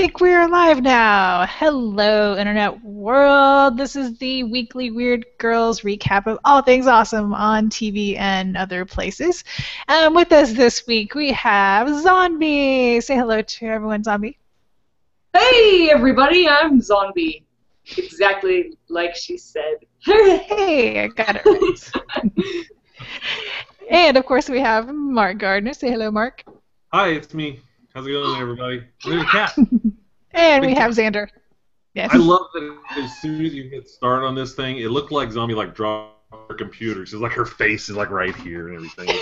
think we're live now. Hello, Internet world. This is the weekly Weird Girls recap of all things awesome on TV and other places. With us this week, we have Zombie. Say hello to everyone, Zombie. Hey, everybody, I'm Zombie. Exactly like she said. Hey, I got it right. And, of course, we have Mark Gardner. Say hello, Mark. Hi, it's me. How's it going, everybody? There's a cat. And we have Xander. Yes. I love that as soon as you hit start on this thing, it looked like Zombie dropped her computer. It's like her face is right here and everything.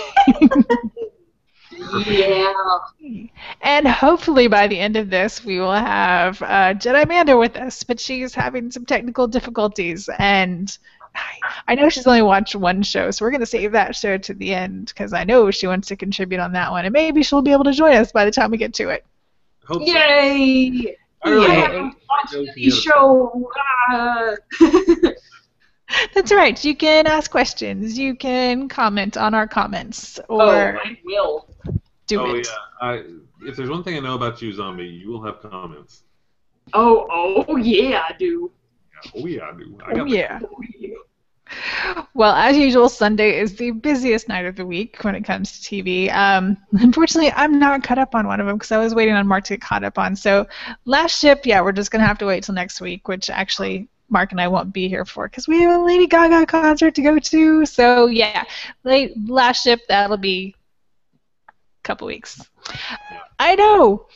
Yeah. And hopefully by the end of this, we will have Jedi Manda with us, but she's having some technical difficulties, and I know she's only watched one show, so we're going to save that show to the end because I know she wants to contribute on that one, and maybe she'll be able to join us by the time we get to it. Hope Yay! so. I haven't watched any show. That's right. You can ask questions. You can comment on our comments, or I will. do it. Yeah. If there's one thing I know about you, Zombie, you will have comments. Oh yeah, I do. Oh yeah, I do. Oh yeah. Well, as usual, Sunday is the busiest night of the week when it comes to TV. Unfortunately, I'm not caught up on one of them because I was waiting on Mark to get caught up on. So, Last Ship, yeah, we're just going to have to wait till next week, which actually Mark and I won't be here for because we have a Lady Gaga concert to go to. So, yeah, Last Ship, that'll be a couple weeks. I know.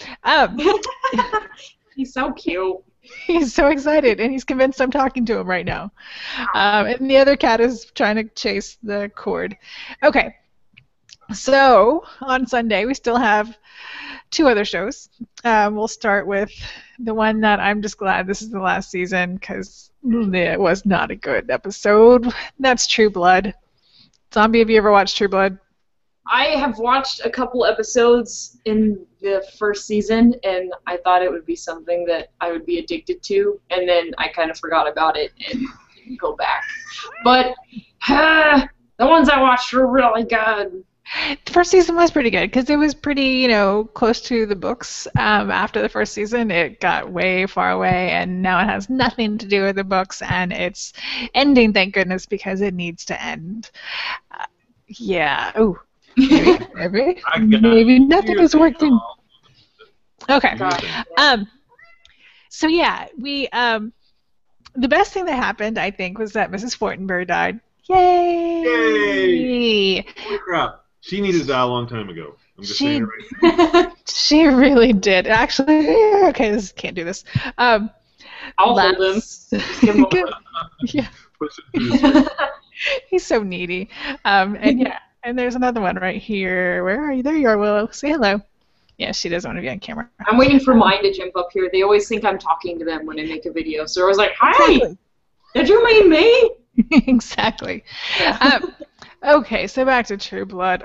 He's so cute. He's so excited, and he's convinced I'm talking to him right now. And the other cat is trying to chase the cord. Okay, so on Sunday we still have two other shows. We'll start with the one that I'm just glad this is the last season because it was not a good episode. That's True Blood. Zombie, have you ever watched True Blood? I have watched a couple episodes in the first season, and I thought it would be something that I would be addicted to, and then I kind of forgot about it and didn't go back. But the ones I watched were really good. The first season was pretty good because it was pretty, close to the books. After the first season, it got way far away, and now it has nothing to do with the books, and it's ending, thank goodness, because it needs to end. Yeah. Ooh. Maybe nothing is working. Okay. So yeah, we the best thing that happened, I think, was that Mrs. Fortenberry died. Yay! Yay! Holy crap! She needed to die a long time ago. I'm just saying it right now. She really did. Actually, okay, can't do this. I'll hold him. Yeah. He's so needy. And yeah. And there's another one right here. Where are you? There you are, Willow. Say hello. Yeah, she doesn't want to be on camera. I'm waiting for mine to jump up here. They always think I'm talking to them when I make a video. So I was like, hi! Exactly. Did you mean me? Exactly. Yeah. Okay, so back to True Blood.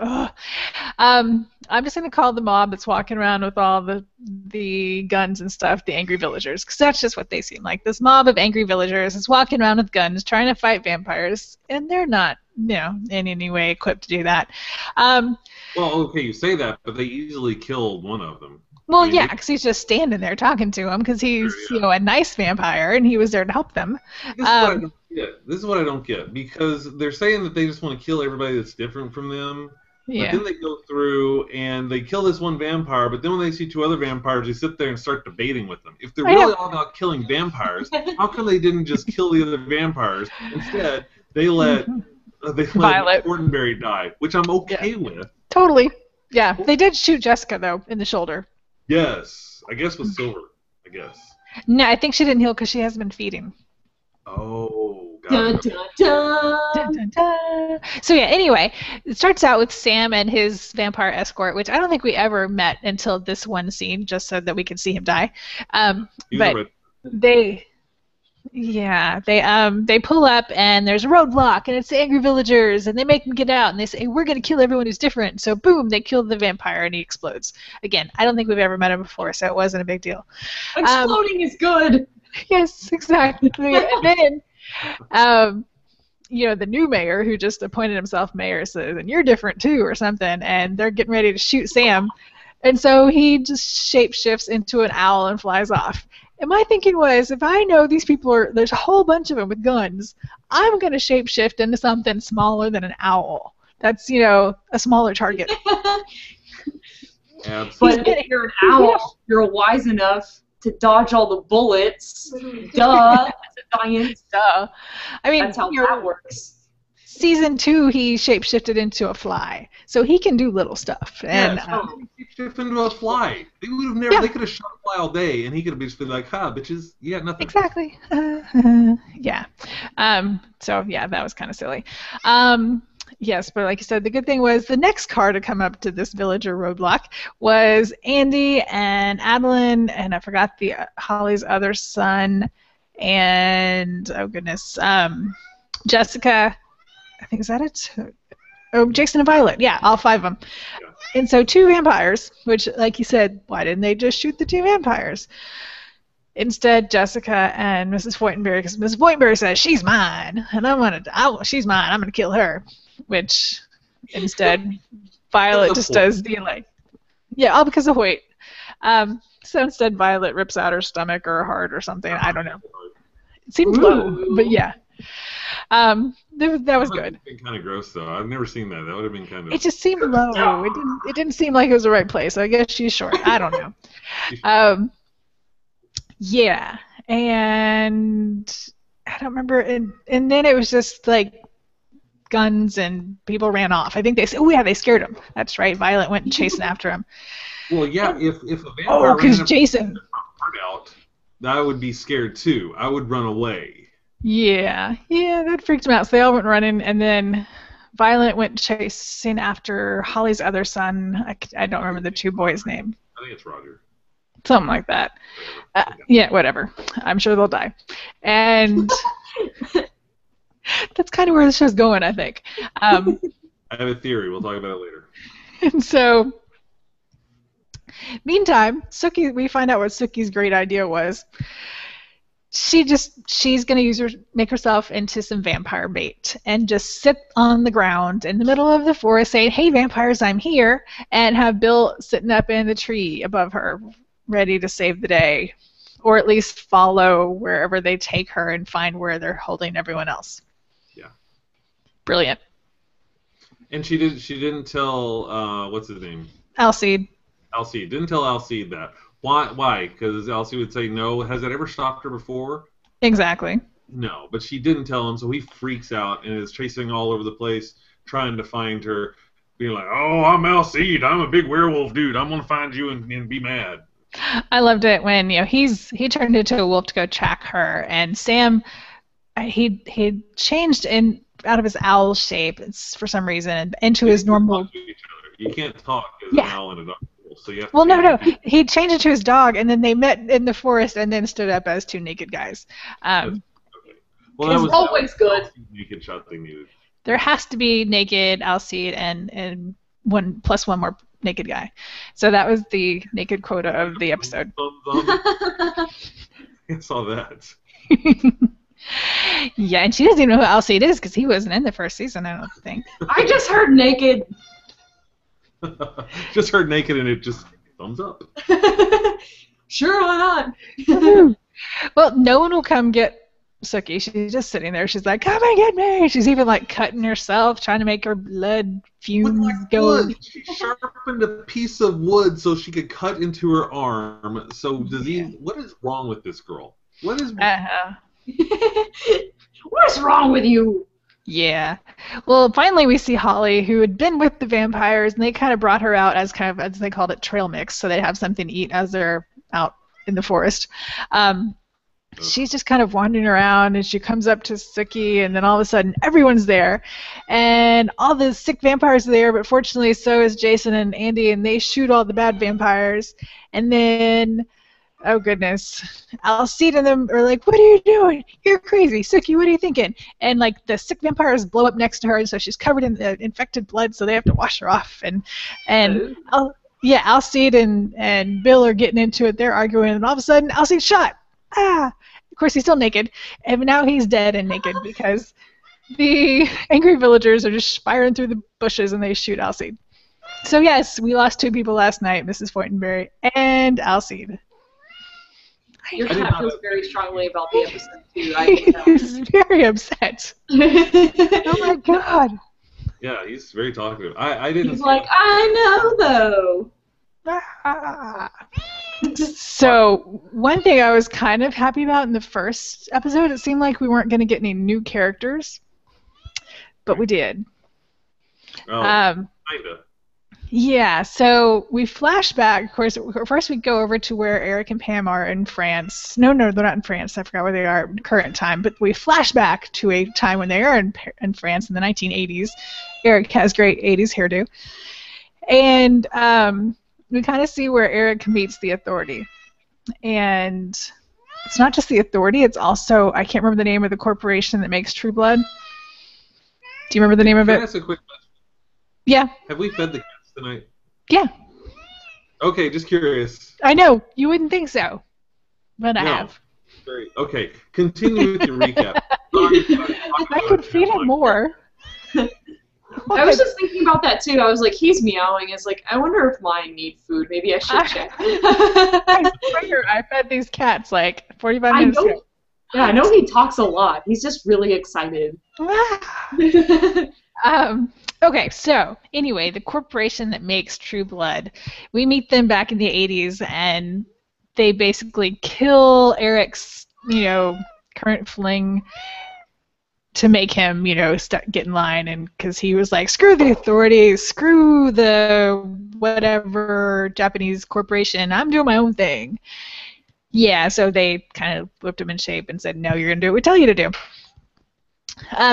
I'm just going to call the mob that's walking around with all the guns and stuff the angry villagers, because that's just what they seem like. This mob of angry villagers is walking around with guns trying to fight vampires, and they're not, in any way equipped to do that. Well, okay, you say that, but they easily killed one of them. Well, yeah, because he's just standing there talking to him because he's, a nice vampire, and he was there to help them. This is what I don't get, because they're saying that they just want to kill everybody that's different from them. Yeah. But then they go through and they kill this one vampire, but then when they see two other vampires, they sit there and start debating with them. If they're really all about killing vampires, how come they didn't just kill the other vampires? Instead, they let Fortenberry die, which I'm okay with. Totally. Yeah, they did shoot Jessica, though, in the shoulder. Yes, I guess with silver, I guess. No, I think she didn't heal because she hasn't been feeding. Oh, dun, God. dun, dun. Dun, dun, dun. So yeah, anyway, it starts out with Sam and his vampire escort, which I don't think we ever met until this one scene, just so that we could see him die. But they pull up and there's a roadblock and it's the angry villagers and they make them get out and they say, we're going to kill everyone who's different. So boom, they kill the vampire and he explodes. Again, I don't think we've ever met him before, so it wasn't a big deal. Exploding is good. Yes, exactly. And then the new mayor who just appointed himself mayor says, and you're different too or something, and they're getting ready to shoot Sam. And so he just shapeshifts into an owl and flies off. And my thinking was, if I know these people there's a whole bunch of them with guns, I'm going to shapeshift into something smaller than an owl. That's, a smaller target. Absolutely. But if you're an owl, you're wise enough to dodge all the bullets. Duh. Science. Duh. I mean, that's how that works. Season 2, he shapeshifted into a fly, so he can do little stuff. And he shapeshifted into a fly. They would have never. Yeah. They could have shot a fly all day, and he could have just been like, "Ha, bitches, you got nothing." Exactly. Yeah. So yeah, that was kind of silly. Yes, but like you said, the good thing was the next car to come up to this villager roadblock was Andy and Adeline, and I forgot Holly's other son, and oh goodness, Jessica. I think, is that it? Oh, Jason and Violet. Yeah, all 5 of them. Yeah. And so 2 vampires, which, like you said, why didn't they just shoot the 2 vampires? Instead, Jessica and Mrs. Fortenberry, because Mrs. Fortenberry says, she's mine, and she's mine, I'm going to kill her. Which, instead, Violet just does the, all because of Hoyt. So instead, Violet rips out her stomach or her heart or something. I don't know. It seemed low, but yeah. That was good. Been kind of gross though. I've never seen that. That would have been kind of. It just seemed low. It didn't seem like it was the right place. I guess she's short. I don't know. Yeah, and I don't remember. And then it was just like guns and people ran off. I think they said, they scared him. That's right. Violet went chasing after him. Well, yeah. If a vampire because Jason out, I would be scared too. I would run away. Yeah, that freaked him out. So they all went running, and then Violet went chasing after Holly's other son. I don't remember the 2 boys' name. I think it's Roger. Something like that. Yeah, whatever. I'm sure they'll die. And that's kind of where the show's going, I think. I have a theory. We'll talk about it later. And so, meantime, we find out what Suki's great idea was. She's gonna make herself into some vampire bait and just sit on the ground in the middle of the forest saying, "Hey vampires, I'm here," and have Bill sitting up in the tree above her, ready to save the day, or at least follow wherever they take her and find where they're holding everyone else. Yeah. Brilliant. And she didn't tell what's his name? Alcide. Alcide didn't tell Alcide that. Why? Because Elsie would say no. Has that ever stopped her before? Exactly. No, but she didn't tell him, so he freaks out and is chasing all over the place, trying to find her, being like, "Oh, I'm Alcide. I'm a big werewolf dude. I'm gonna find you and be mad." I loved it when he turned into a wolf to go track her, and Sam he changed out of his owl shape for some reason into his normal. You can't talk as an owl and a dog. So you have no. He changed it to his dog, and then they met in the forest, and then stood up as 2 naked guys. Okay. Well, that was always good. Naked shot they needed. There has to be naked Alcide and 1 plus 1 more naked guy. So that was the naked quota of the episode. I saw that. Yeah, and she doesn't even know who Alcide is because he wasn't in the first season, I don't think. I just heard naked. Just heard naked and it just thumbs up. Sure, why not? Well, no one will come get Suki. She's just sitting there. She's like, "Come and get me!" She's even like cutting herself, trying to make her blood fumes go. Wood. She sharpened a piece of wood so she could cut into her arm. So what is wrong with this girl? What is? What's wrong with you? Yeah. Well, finally we see Holly, who had been with the vampires, and they kind of brought her out as as they called it, trail mix, so they'd have something to eat as they're out in the forest. She's just kind of wandering around, and she comes up to Suki, and then all of a sudden everyone's there, and all the sick vampires are there, but fortunately so is Jason and Andy, and they shoot all the bad vampires, and then... oh, goodness. Alcide and them are like, "What are you doing? You're crazy. Suki, what are you thinking?" And, like, the sick vampires blow up next to her, and so she's covered in infected blood, so they have to wash her off. And Alcide and Bill are getting into it. They're arguing, and all of a sudden, Alcide's shot. Of course, he's still naked, and now he's dead and naked because the angry villagers are just firing through the bushes, and they shoot Alcide. So yes, we lost 2 people last night, Mrs. Fortenberry and Alcide. Your cat feels very strongly about the episode too. I can tell. He's very upset. Oh my god. Yeah, he's very talkative. I didn't. He's like, I know though. So one thing I was kind of happy about in the first episode, it seemed like we weren't going to get any new characters, but we did. Oh, kinda. Yeah, so we flash back. Of course, first we go over to where Eric and Pam are in France. No, they're not in France. I forgot where they are at current time. But we flash back to a time when they are in France in the 1980s. Eric has great 80s hairdo. And we kind of see where Eric meets the Authority. And it's not just the Authority. It's also, I can't remember the name of the corporation that makes True Blood. Do you remember the name of it? Can I ask a quick question? Yeah. Have we fed the cats tonight? Yeah. Okay, just curious. I know. You wouldn't think so. But I have. Great. Okay, continue with your recap. I could feed him more. I was just thinking about that too. I was like, he's meowing. It's like, I wonder if mine need food. Maybe I should check. I fed these cats like 45 minutes ago. Yeah, I know he talks a lot. He's just really excited. Okay, so anyway, the corporation that makes True Blood, we meet them back in the 80s, and they basically kill Eric's, current fling to make him, get in line, and because he was like, screw the authorities, screw the whatever Japanese corporation, I'm doing my own thing. Yeah, so they kind of whipped him in shape and said, no, you're going to do what we tell you to do.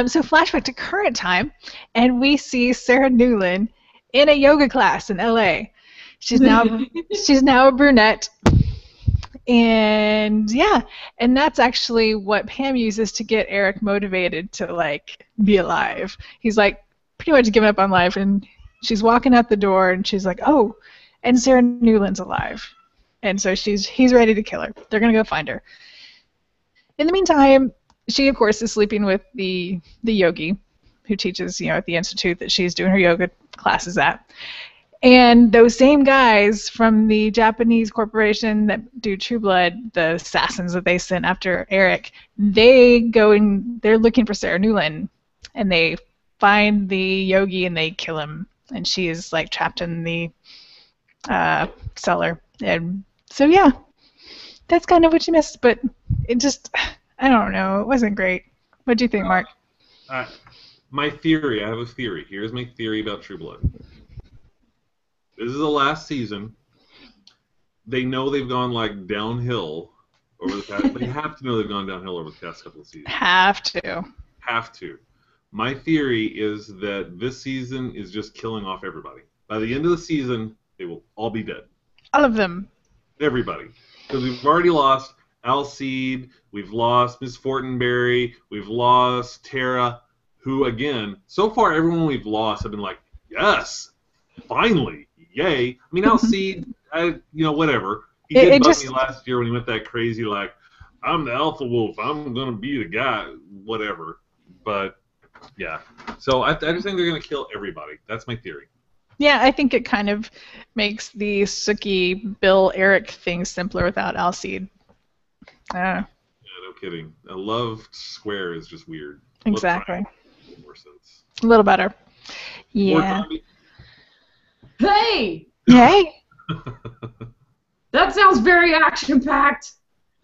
So flashback to current time, and we see Sarah Newland in a yoga class in LA. She's now a brunette, and yeah, and that's actually what Pam uses to get Eric motivated to be alive. He's pretty much given up on life, and she's walking out the door, and she's like, oh, and Sarah Newland's alive, and so he's ready to kill her. They're gonna go find her. In the meantime, she, of course, is sleeping with the yogi who teaches, at the institute that she's doing her yoga classes at. And those same guys from the Japanese corporation that do True Blood, the assassins that they sent after Eric, they're looking for Sarah Newland, and they find the yogi and they kill him, and she is trapped in the cellar. And so yeah, that's kind of what you missed, but it just, I don't know. It wasn't great. What do you think, Mark? My theory. I have a theory. Here's my theory about True Blood. This is the last season. They know they've gone downhill over the past. They have to know they've gone downhill over the past couple of seasons. Have to. Have to. My theory is that this season is just killing off everybody. By the end of the season, they will all be dead. All of them. Everybody. Because we've already lost Alcide, we've lost Miss Fortenberry, we've lost Tara, who, again, so far everyone we've lost have been like, yes, finally, yay. I mean, Alcide, whatever. He did bug me last year when he went that crazy, I'm the alpha wolf, I'm going to be the guy, whatever. But, yeah. So I just think they're going to kill everybody. That's my theory. Yeah, I think it kind of makes the Sookie, Bill, Eric thing simpler without Alcide. Yeah, no kidding. A love square is just weird. Exactly. More sense. A little better. Yeah. Hey! Hey! That sounds very action-packed.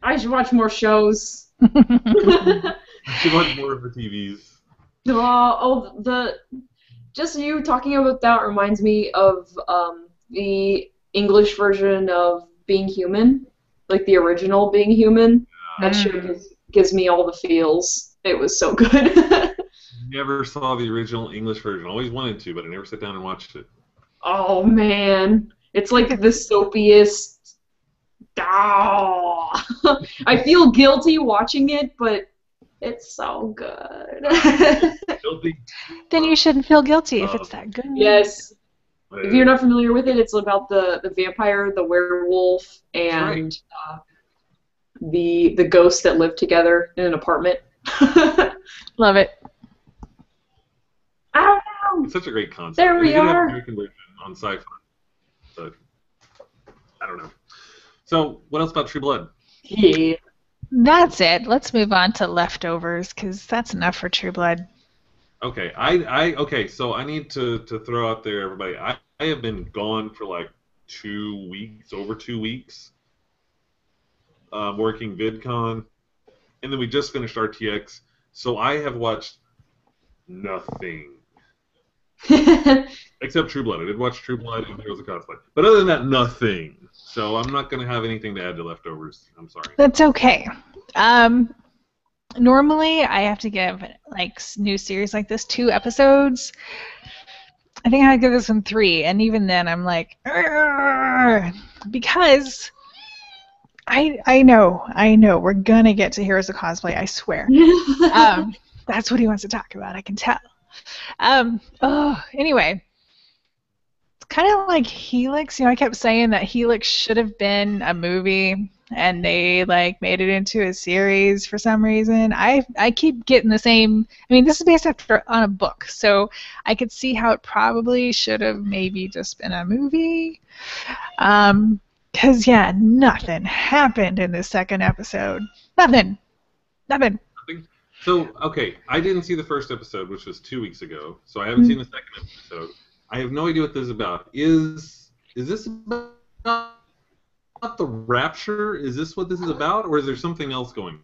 I should watch more shows. I should watch more of the TVs. Just you talking about that reminds me of the English version of Being Human. The original Being Human. That show gives me all the feels. It was so good. Never saw the original English version. Always wanted to, but I never sat down and watched it. Oh, man. It's the soapiest. I feel guilty watching it, but it's so good. Guilty. Then you shouldn't feel guilty if it's that good. Yes. If you're not familiar with it, it's about the vampire, the werewolf, and the ghosts that live together in an apartment. Love it. I don't It's such a great concept. There we and they did have are. an American version on Sci-Fi, but I don't know. So, what else about True Blood? Yeah. That's it. Let's move on to Leftovers, because that's enough for True Blood. Okay, okay. So I need to throw out there, everybody. I have been gone for like 2 weeks, over 2 weeks, working VidCon, and then we just finished RTX. So I have watched nothing except True Blood. I did watch True Blood and Heroes of Cosplay, but other than that, nothing. So I'm not going to have anything to add to Leftovers. I'm sorry. That's okay. Normally, I have to give like new series like this 2 episodes. I think I'd give this one 3, and even then, I'm like, "Argh," because I know we're gonna get to Heroes of Cosplay. I swear. That's what he wants to talk about. I can tell. Anyway, it's kind of like Helix. I kept saying that Helix should have been a movie, and they like made it into a series for some reason. I keep getting the same. I mean, this is based on a book, so I could see how it probably should have maybe just been a movie. Because yeah, nothing happened in the second episode. Nothing. So, okay, I didn't see the first episode, which was 2 weeks ago, so I haven't seen the second episode. I have no idea what this is about. Is this about the Rapture? Is this what this is about, or is there something else going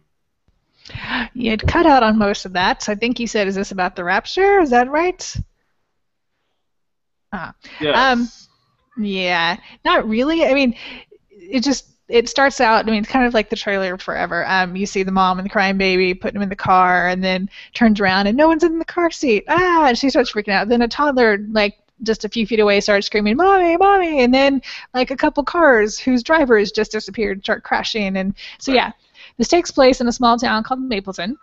on? You had cut out on most of that, so I think you said, is this about the Rapture? Is that right? Yes. Yeah, not really. I mean, it starts out, I mean, it's kind of like the trailer of Forever. You see the mom and the crying baby, putting him in the car, and then turns around and no one's in the car seat. And she starts freaking out. Then a toddler, like, just a few feet away, starts screaming, "Mommy, Mommy!" And then, like, a couple cars whose drivers just disappeared start crashing. And so, yeah, this takes place in a small town called Mapleton,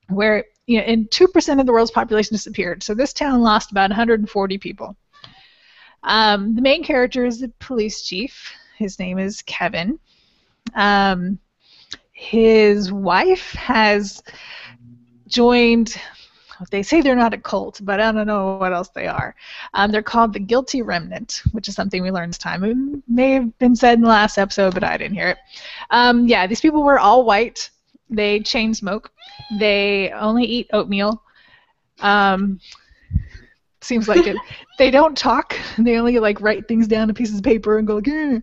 where, and 2% of the world's population disappeared. So this town lost about 140 people. The main character is the police chief. His name is Kevin. His wife has joined, they say they're not a cult, but I don't know what else they are. They're called the Guilty Remnant, which is something we learned this time. It may have been said in the last episode, but I didn't hear it. Yeah, these people were all white. They chain smoke. They only eat oatmeal. Seems like it. They don't talk. They only like write things down on pieces of paper and go like,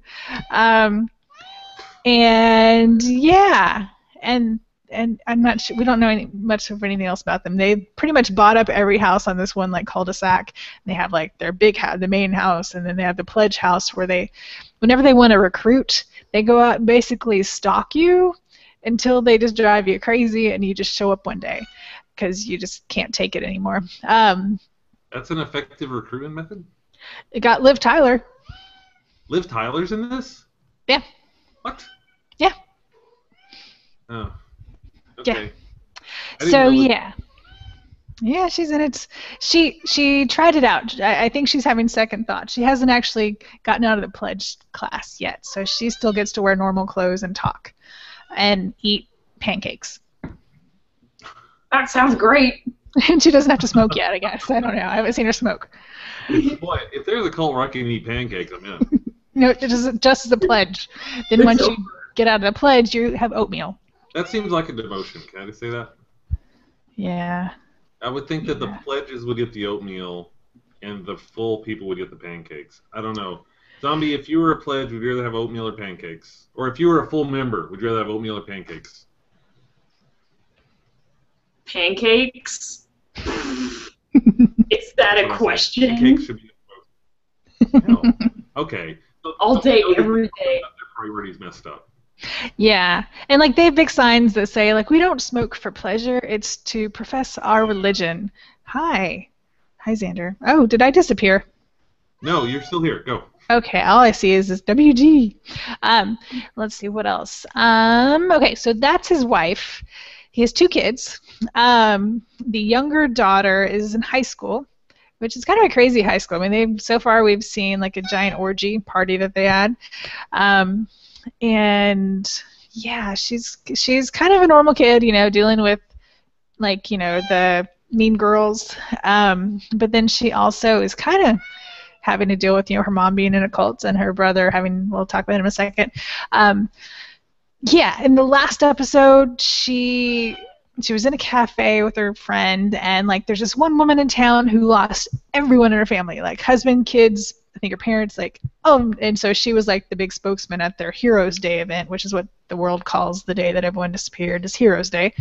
and yeah, and I'm not sure. We don't know much of anything else about them. They pretty much bought up every house on this one like cul-de-sac. They have like their big house, the main house, and then they have the pledge house where they, whenever they want to recruit, they go out and basically stalk you until they just drive you crazy and you just show up one day because you just can't take it anymore. That's an effective recruitment method? It got Liv Tyler. Liv Tyler's in this? Yeah. What? Yeah. Oh. Okay. Yeah. So yeah. Yeah, she's in it. She tried it out. I think she's having second thoughts. She hasn't actually gotten out of the pledge class yet, so she still gets to wear normal clothes and talk and eat pancakes. That sounds great. And she doesn't have to smoke yet, I guess. I don't know. I haven't seen her smoke. Boy, if there's a cult where I can eat pancakes, I'm in. No, it is just as a pledge. Then once you get out of the pledge, you have oatmeal. That seems like a devotion. Can I just say that? Yeah. I would think that the pledges would get the oatmeal and the full people would get the pancakes. I don't know. Zombie, if you were a pledge, would you rather have oatmeal or pancakes? Or if you were a full member, would you rather have oatmeal or pancakes? Pancakes? Is that a question? Pancakes should be no. Okay. All day, every day. Their priorities messed up. Yeah, and like they have big signs that say like we don't smoke for pleasure; it's to profess our religion. Hi, Xander. Oh, did I disappear? No, you're still here. Go. Okay, all I see is this WG. Let's see what else. Okay, so that's his wife. He has 2 kids. The younger daughter is in high school, which is kind of a crazy high school. I mean, so far we've seen like a giant orgy party that they had. And yeah, she's kind of a normal kid, dealing with like, the Mean Girls. But then she also is kind of having to deal with, her mom being in a cult and her brother having, we'll talk about him in a second. Yeah, in the last episode, she was in a cafe with her friend, and like there's this one woman in town who lost everyone in her family, like husband, kids, I think her parents, like, and so she was like the big spokesman at their Heroes Day event, which is what the world calls the day that everyone disappeared, is Heroes Day.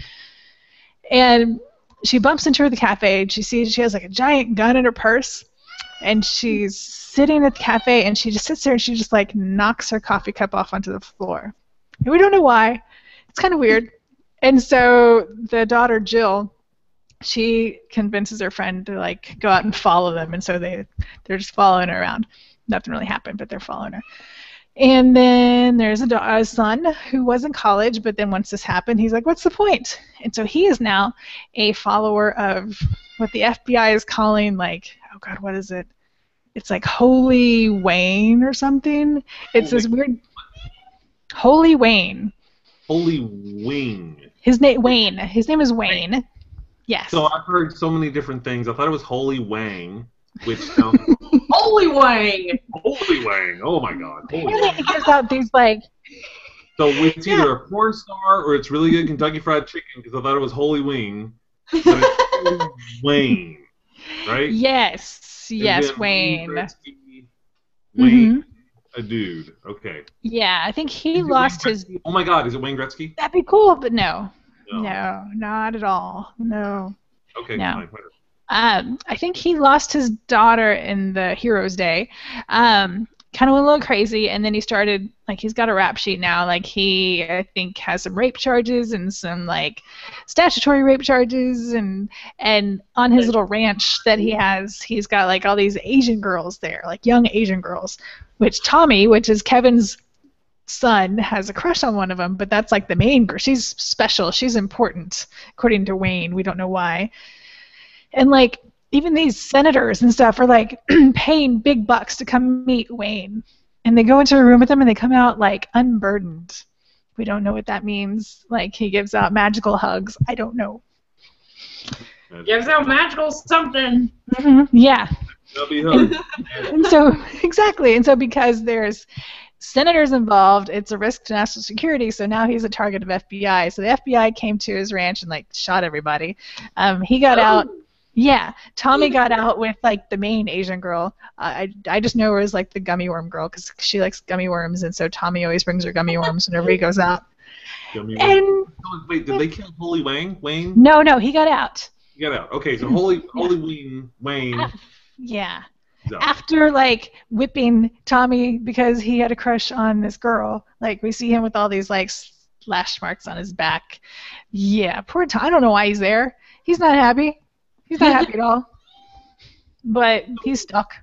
And she bumps into her at the cafe, and she sees she has like a giant gun in her purse, and she's sitting at the cafe, and she just sits there and she just like knocks her coffee cup off onto the floor. And we don't know why. It's kind of weird. And so the daughter, Jill, she convinces her friend to like go out and follow them, and so they're just following her around. Nothing really happened, but they're following her. And then there's a son who was in college, but then once this happened, he's like, what's the point? And so he is now a follower of what the FBI is calling, like, oh God, what is it? It's like Holy Wayne or something. It's this weird... Holy Wayne. Holy Wing. His name is Wayne. Yes. So I've heard so many different things. I thought it was Holy Wang, which sounds... Holy Wang! Holy Wang. Oh my God. Holy Wang. Wang. It gives out these like... So it's either a porn star or it's really good Kentucky Fried Chicken, because I thought it was Holy Wing, but it's Holy Wayne, right? Yes. And Yes, then Wayne. Wayne, a dude. Okay. Yeah, I think he lost his... Oh my God, is it Wayne Gretzky? That'd be cool, but no. No, not at all. No. Okay, no. fine, whatever. I think he lost his daughter in the Heroes Day. Kind of went a little crazy, and then he started, like, he's got a rap sheet now. Like, he, I think, has some rape charges and some, like, statutory rape charges, and on his little ranch that he has, he's got, like, all these Asian girls there, like, young Asian girls, which Tommy, which is Kevin's son, has a crush on one of them, but that's, like, the main girl. She's special. She's important, according to Wayne. We don't know why. And, like, even these senators and stuff are like paying big bucks to come meet Wayne. And they go into a room with him and they come out like unburdened. We don't know what that means. Like he gives out magical hugs. I don't know. Gives out magical something. Mm-hmm. Yeah. And so, exactly. And so because there's senators involved, it's a risk to national security, so now he's a target of FBI. So the FBI came to his ranch and like shot everybody. He got out. Yeah, Tommy got out with like the main Asian girl. I just know her as like the gummy worm girl because she likes gummy worms, and so Tommy always brings her gummy worms whenever he goes out. Gummy and worms. Wait, did they kill Holy Wang? Wayne? No, he got out. He got out. Okay, so Holy Wayne. Yeah. After like whipping Tommy because he had a crush on this girl, like we see him with all these like slash marks on his back. Yeah, poor Tommy. I don't know why he's there. He's not happy. He's not happy at all. But he's stuck.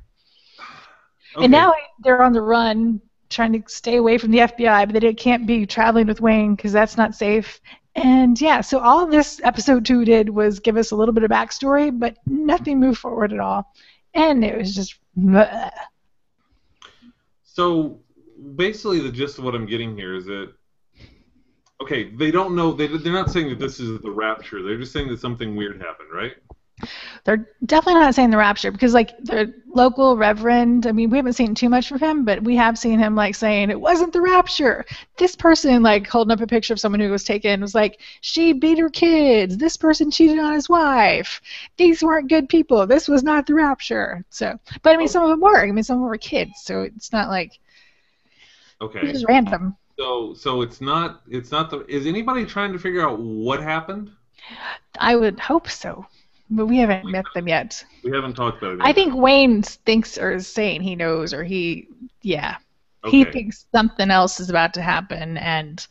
Okay. And now they're on the run, trying to stay away from the FBI, but they can't be traveling with Wayne because that's not safe. And yeah, so all this episode 2 did was give us a little bit of backstory, but nothing moved forward at all. And it was just... bleh. So basically the gist of what I'm getting here is that, okay, they don't know, they're not saying that this is the rapture, they're just saying that something weird happened, right? They're definitely not saying the rapture because, like, the local reverend, I mean, we haven't seen too much from him, but we have seen him, like, saying it wasn't the rapture. This person, like, holding up a picture of someone who was taken was like, she beat her kids. This person cheated on his wife. These weren't good people. This was not the rapture. So, but, I mean, some of them were. I mean, some of them were kids, so it's not like it's just random. So it's not the... Is anybody trying to figure out what happened? I would hope so. But we haven't met them yet. We haven't talked about it yet. I think Wayne thinks or is saying he knows, or he thinks something else is about to happen, and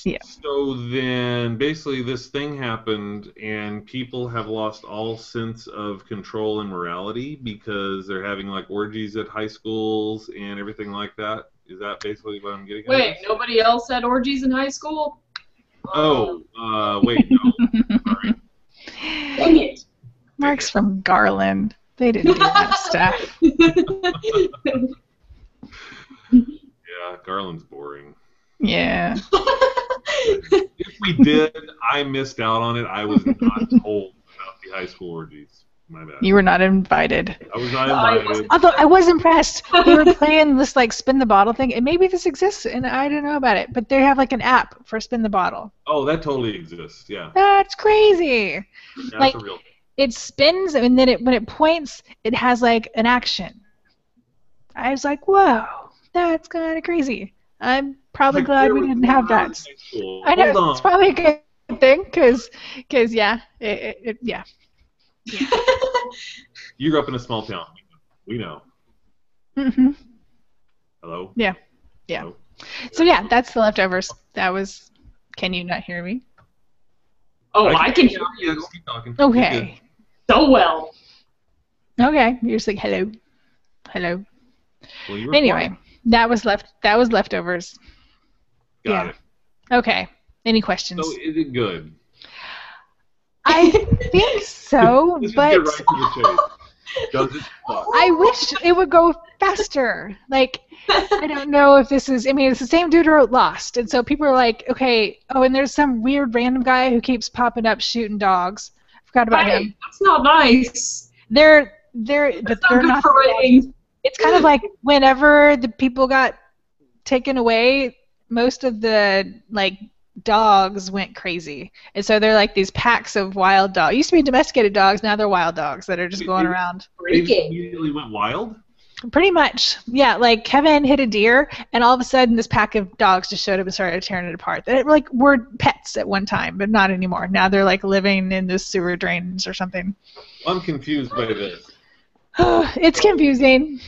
yeah. So then, basically, this thing happened, and people have lost all sense of control and morality because they're having like orgies at high schools and everything like that. Is that basically what I'm getting at? Wait, nobody else had orgies in high school? Wait, no. Sorry. Dang it. Mark's from Garland. They didn't do that stuff. Yeah, Garland's boring. Yeah. It's we did, I missed out on it. I was not told about the high school orgies. My bad. You were not invited. I was not invited. Although I was impressed. They were playing this like spin the bottle thing, and maybe this exists, and I didn't know about it. But they have like an app for spin the bottle. Oh, that totally exists. Yeah. That's crazy. Yeah, Like that's a real. it spins, and then when it points, it has like an action. I was like, whoa, that's kind of crazy. I'm probably glad we didn't have that. I know it's probably a good thing, cause yeah, yeah. You grew up in a small town. We know. Mhm. Hello? Yeah. Hello? So yeah, that's the leftovers. That was. Can you not hear me? Oh, I can hear Yeah, you just keep talking. Okay. so well. Okay. You're just like hello. Hello. Well, you were Anyway, fine. that was leftovers. Got it. Okay. Any questions? So is it good? I think so, Let's just but get right to the chase. Does it suck? I wish it would go faster. Like, I don't know if this is. I mean, it's the same dude who wrote Lost, and so people are like, okay. Oh, and there's some weird random guy who keeps popping up shooting dogs. I forgot about him. That's not nice. They're That's not good for ratings. It's kind of like whenever the people got taken away, most of the like dogs went crazy, and so they're like these packs of wild dogs. Used to be domesticated dogs, now they're wild dogs that are just going around. They just immediately went wild? Pretty much, yeah. Like Kevin hit a deer, and all of a sudden, this pack of dogs just showed up and started tearing it apart. They like were pets at one time, but not anymore. Now they're like living in the sewer drains or something. I'm confused by this. It's confusing.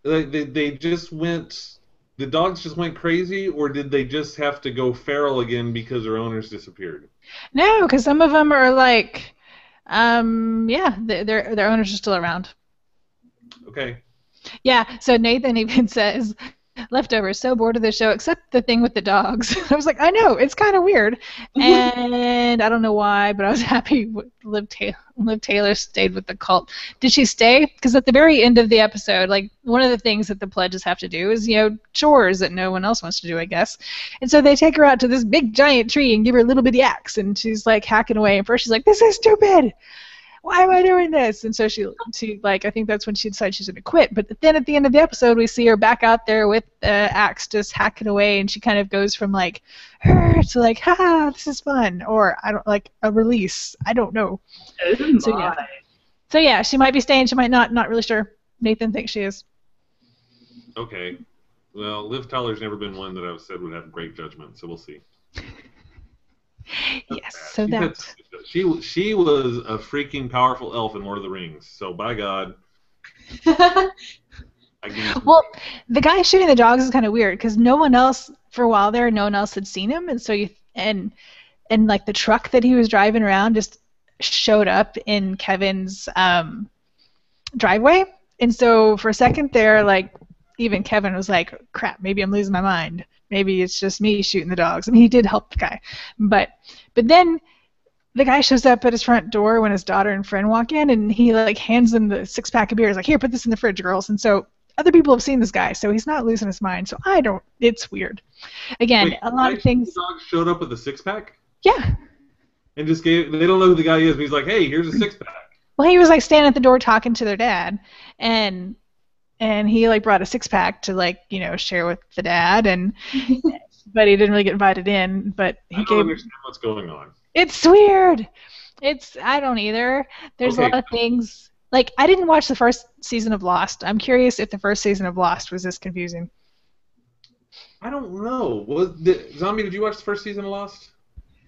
They just went. The dogs just went crazy, or did they just have to go feral again because their owners disappeared? No, because some of them are like, yeah, their owners are still around. Okay. Yeah, so Nathan even says, leftovers, so bored of the show, except the thing with the dogs. I was like, I know, it's kind of weird. And I don't know why, but I was happy Liv Taylor stayed with the cult. Did she stay? Because at the very end of the episode, like, one of the things that the pledges have to do is, chores that no one else wants to do, I guess. And so they take her out to this big giant tree and give her a little bitty axe, and she's, like, hacking away. And first she's like, this is stupid! Why am I doing this? And so she like, I think that's when she decided she's going to quit. But then at the end of the episode, we see her back out there with the axe just hacking away, and she kind of goes from like, her to like, haha, this is fun, or I don't like a release. I don't know. So yeah, she might be staying. She might not. Not really sure. Nathan thinks she is. Okay. Well, Liv Tyler's never been one that I've said would have great judgment, so we'll see. Yes, so that's... She was a freaking powerful elf in Lord of the Rings, so by God. Well, the guy shooting the dogs is kind of weird, because no one else, for a while there, no one else had seen him, and so and like the truck that he was driving around just showed up in Kevin's driveway, and so for a second there, like, even Kevin was like, crap, maybe I'm losing my mind. Maybe it's just me shooting the dogs. I mean, he did help the guy. But then the guy shows up at his front door when his daughter and friend walk in, and he, like, hands them the 6-pack of beers. Like, here, put this in the fridge, girls. And so other people have seen this guy, so he's not losing his mind. So it's weird. Again, a lot of things... The dog showed up with a 6-pack? Yeah. And just they don't know who the guy is, but he's like, hey, here's a 6-pack. Well, he was, like, standing at the door talking to their dad, and he, like, brought a 6-pack to, like, share with the dad, but he didn't really get invited in. But I don't understand what's going on. It's weird. I don't either. There's a lot of things. Like, I didn't watch the first season of Lost. I'm curious if the first season of Lost was this confusing. I don't know. Zombie, did you watch the first season of Lost?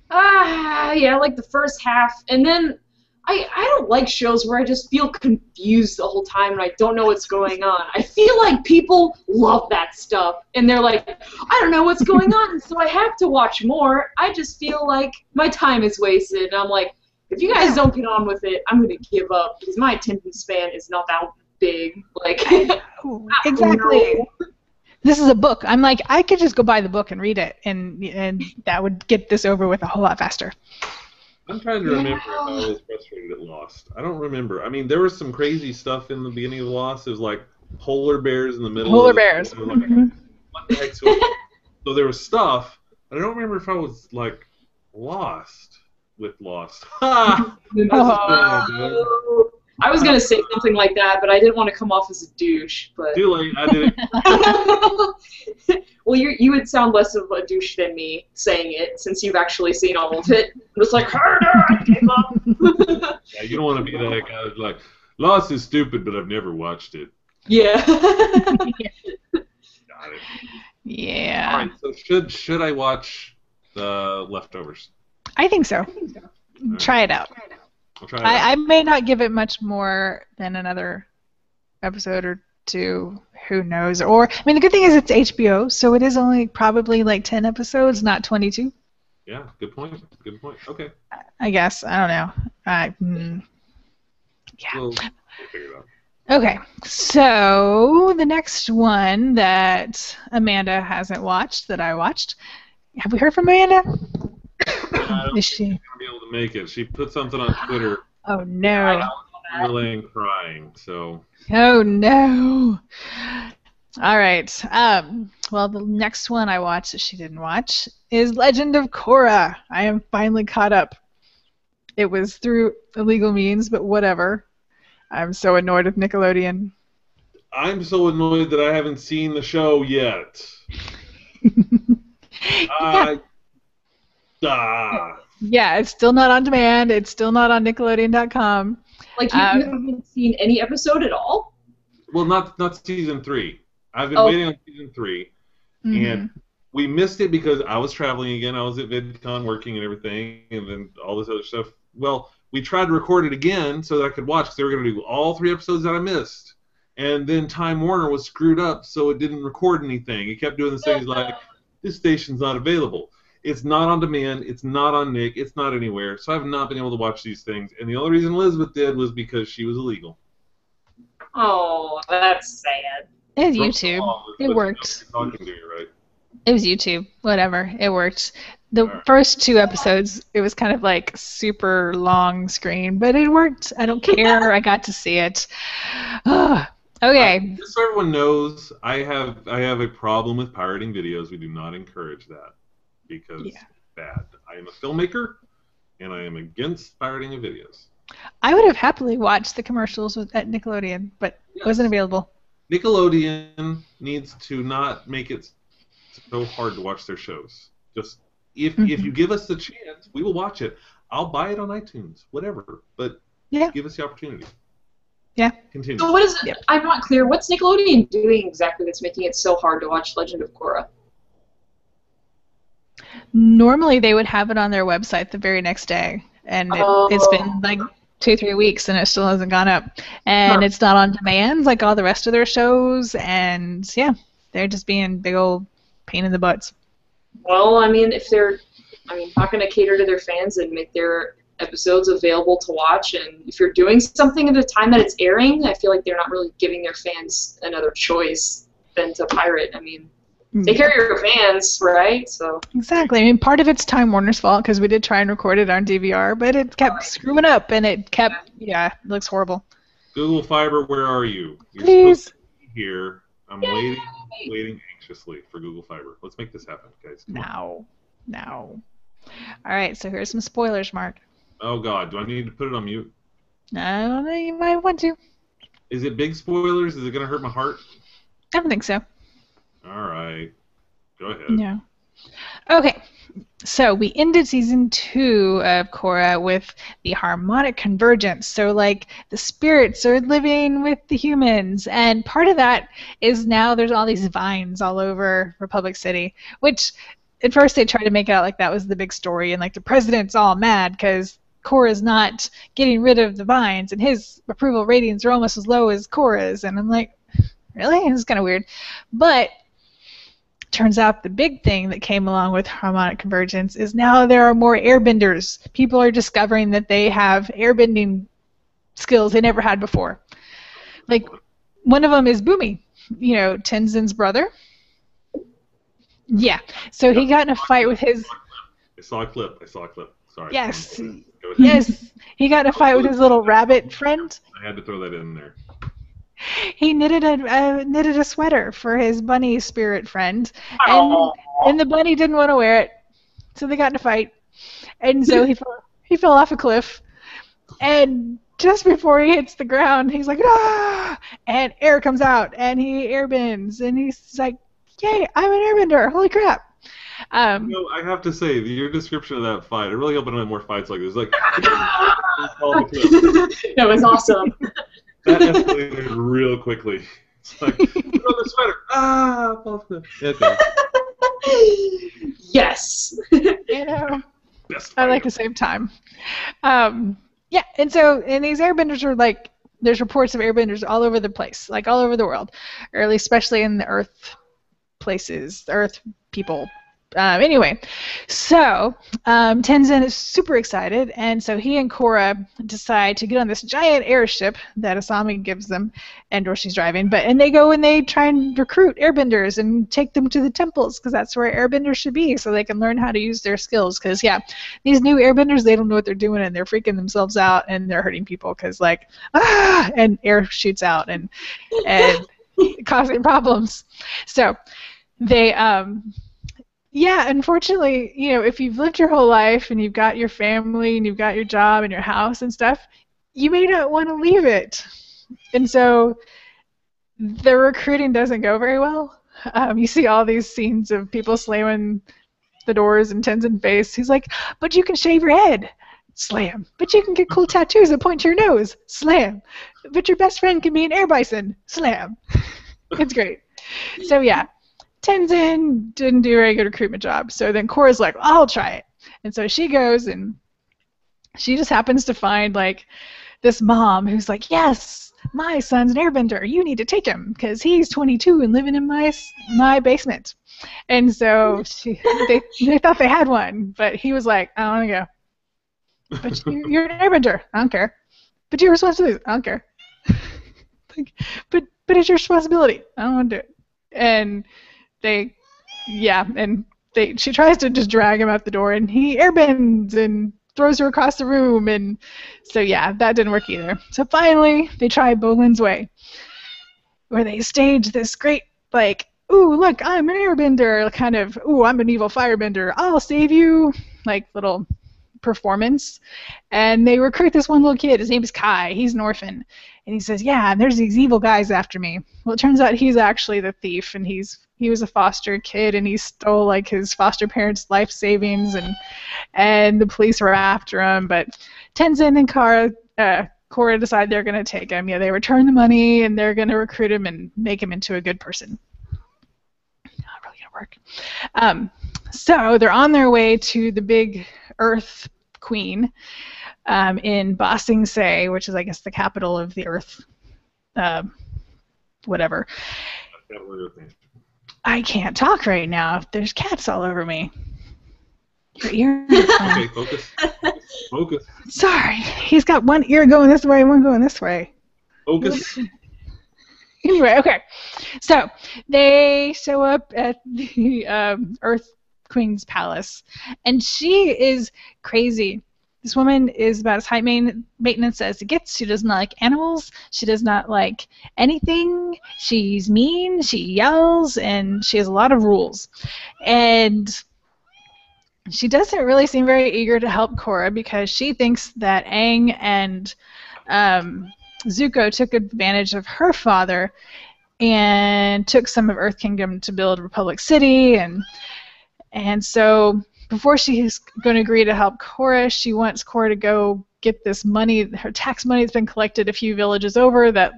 Yeah, like the first half, and then I don't like shows where I just feel confused the whole time and I don't know what's going on. I feel like people love that stuff, and they're like, I don't know what's going on, so I have to watch more. I just feel like my time is wasted, and I'm like, if you guys don't get on with it, I'm going to give up, because my attention span is not that big. Like, exactly. This is a book. I'm like, I could just go buy the book and read it, and that would get this over with a whole lot faster. I'm trying to remember if I was frustrated at Lost. I don't remember. I mean, there was some crazy stuff in the beginning of Lost. It was like polar bears in the middle. Polar bears. Like, what the heck's going on? So there was stuff, but I don't remember if I was like Lost with Lost. Ha! That's Oh. good. I was gonna say something like that, but I didn't want to come off as a douche. But Too late. I did it. well, you would sound less of a douche than me saying it, since you've actually seen all of it. It's like harder, I gave up. Yeah, you don't want to be that guy that's like, Lost is stupid, but I've never watched it. Yeah. Got it. Yeah. All right. So should I watch the Leftovers? I think so. Right. Try it out. I'll try it out. I may not give it much more than another episode or two. Who knows? Or, I mean, the good thing is it's HBO, so it is only probably like 10 episodes, not 22. Yeah, good point. Good point. Okay. I guess. I don't know. Yeah. We'll figure it out. Okay, so the next one that Amanda hasn't watched, that I watched. Have we heard from Amanda? I don't Is think she? she's gonna be able to make it. She put something on Twitter. Oh no. Really crying. So. Oh no. All right. Well, the next one I watched that she didn't watch is Legend of Korra. I am finally caught up. It was through illegal means, but whatever. I'm so annoyed with Nickelodeon. I'm so annoyed that I haven't seen the show yet. Yeah, it's still not on demand. It's still not on Nickelodeon.com. Like you haven't seen any episode at all? Well, not season 3. I've been waiting on season 3, and we missed it because I was traveling again. I was at VidCon working and everything, and then all this other stuff. Well, we tried to record it again so that I could watch because they were going to do all 3 episodes that I missed. And then Time Warner was screwed up, so it didn't record anything. It kept doing the things like, this station's not available. It's not on demand. It's not on Nick. It's not anywhere. So I have not been able to watch these things. And the only reason Elizabeth did was because she was illegal. Oh, that's sad. It was YouTube. It worked. Talking to you, right? It was YouTube. Whatever. It worked. The first 2 episodes, it was kind of like super long screen, but it worked. I don't care. I got to see it. Okay. Just so everyone knows, I have a problem with pirating videos. We do not encourage that because it's bad. I am a filmmaker, and I am against pirating of videos. I would have happily watched the commercials at Nickelodeon, but it wasn't available. Nickelodeon needs to not make it so hard to watch their shows. Just if you give us the chance, we will watch it. I'll buy it on iTunes, whatever. But give us the opportunity. Yeah. Continue. So what is it? I'm not clear. What's Nickelodeon doing exactly that's making it so hard to watch Legend of Korra? Normally they would have it on their website the very next day, and it's been like 2-3 weeks and it still hasn't gone up. And it's not on demand like all the rest of their shows, and they're just being big old pain in the butts. Well, I mean, if they're not going to cater to their fans and make their episodes available to watch, and if you're doing something at the time that it's airing, I feel like they're not really giving their fans another choice than to pirate. I mean, take care of your fans, right? So exactly. I mean, part of it's Time Warner's fault because we did try and record it on DVR, but it kept screwing up, and it kept, it looks horrible. Google Fiber, where are you? You're Please. supposed to be here. I'm waiting anxiously for Google Fiber. Let's make this happen, guys. Now. All right, so here's some spoilers, Mark. Oh, God. Do I need to put it on mute? No, you might want to. Is it big spoilers? Is it going to hurt my heart? I don't think so. All right. Go ahead. No. Okay, so we ended season 2 of Korra with the harmonic convergence. So, like, the spirits are living with the humans, and part of that is now there's all these vines all over Republic City, which at first they tried to make it out like that was the big story, and like the president's all mad because Korra's not getting rid of the vines, and his approval ratings are almost as low as Korra's, and I'm like, really? It's kind of weird. But turns out the big thing that came along with harmonic convergence is now there are more airbenders. People are discovering that they have airbending skills they never had before. Like, one of them is Boomy, Tenzin's brother. Yeah, so he got in a fight with his... I saw a clip. Sorry. Yes, he got in a fight with his little rabbit friend. I had to throw that in there. He knitted a sweater for his bunny spirit friend, and the bunny didn't want to wear it, so they got in a fight. And so he fell off a cliff, and just before he hits the ground, he's like, ah! And air comes out, and he airbends, and he's like, yay, I'm an airbender, holy crap. I have to say, your description of that fight, I really hope I don't have more fights like this. Like, that was awesome. That escalated real quickly. It's like, put on the sweater. Ah, fall off the cliff. Okay. Yes. You know, I like to save time. Yeah, and these airbenders are like, there's reports of airbenders all over the place, like all over the world, or at least especially in the Earth places, Earth people. Anyway, so Tenzin is super excited, and so he and Korra decide to get on this giant airship that Asami gives them, and Roshi's driving. And they go and they try and recruit airbenders and take them to the temples, because that's where airbenders should be, so they can learn how to use their skills. Because these new airbenders, they don't know what they're doing, and they're freaking themselves out, and they're hurting people because and air shoots out and causing problems. So they unfortunately, if you've lived your whole life and you've got your family and you've got your job and your house and stuff, you may not want to leave it. And so the recruiting doesn't go very well. You see all these scenes of people slamming the doors in Tenzin's face. He's like, but you can shave your head. Slam. But you can get cool tattoos that point to your nose. Slam. But your best friend can be an air bison. Slam. It's great. So Tenzin didn't do a very good recruitment job. So then Korra's like, I'll try it. And so she goes, and she just happens to find this mom who's like, yes, my son's an airbender. You need to take him because he's 22 and living in my basement. And so they thought they had one, but he was like, I don't want to go. But you're an airbender. I don't care. But your responsibility. I don't care. but it's your responsibility. I don't want to do it. And she tries to just drag him out the door, and he airbends and throws her across the room, and so that didn't work either. So finally, they try Bolin's Way, where they stage this great, ooh, look, I'm an airbender, kind of, ooh, I'm an evil firebender, I'll save you, little performance. And they recruit this one little kid. His name is Kai. He's an orphan. And he says, yeah, there's these evil guys after me. Well, it turns out he's actually the thief, and he was a foster kid, and he stole his foster parents' life savings, and the police were after him. But Tenzin and Korra decide they're going to take him. They return the money, and they're going to recruit him and make him into a good person. Not really going to work. So they're on their way to the big Earth Queen in Ba Sing Se, which is, I guess, the capital of the Earth, whatever. I can't talk right now. There's cats all over me. Your ear. Okay, focus. Sorry, he's got one ear going this way and one going this way. Focus. Anyway, okay. So they show up at the Earth Queen's palace, and she is crazy. This woman is about as high maintenance as it gets. She does not like animals. She does not like anything. She's mean. She yells, and she has a lot of rules. And she doesn't really seem very eager to help Korra because she thinks that Aang and Zuko took advantage of her father and took some of Earth Kingdom to build Republic City, and so before she's going to agree to help Korra, she wants Korra to go get this money, her tax money that's been collected a few villages over that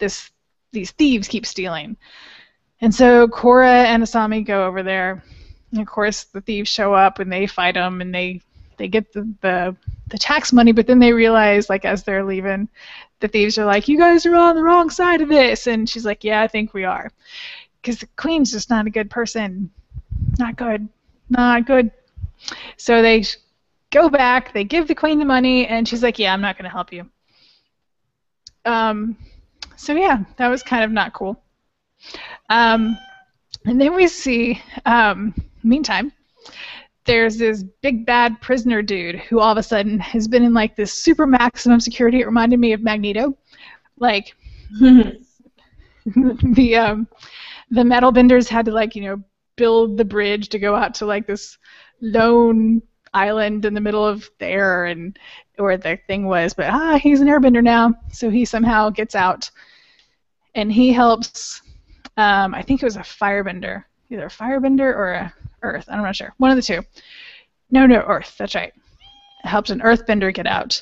these thieves keep stealing. And so Korra and Asami go over there, and of course the thieves show up and they fight them, and they get the tax money, but then they realize, as they're leaving, the thieves are like, you guys are on the wrong side of this. And she's like, yeah, I think we are. Because the queen's just not a good person. Not good. Not good. So they go back, they give the queen the money, and she's like, yeah, I'm not going to help you. So yeah, that was kind of not cool. And then we see, meantime, there's this big bad prisoner dude who all of a sudden has been in this super maximum security. It reminded me of Magneto. The metal benders had to build the bridge to go out to this lone island in the middle of the air and where the thing was, but he's an airbender now, so he somehow gets out, and he helps. I think it was a firebender, either a firebender or a earth. I'm not sure. One of the two. No, earth. That's right. Helped an earthbender get out,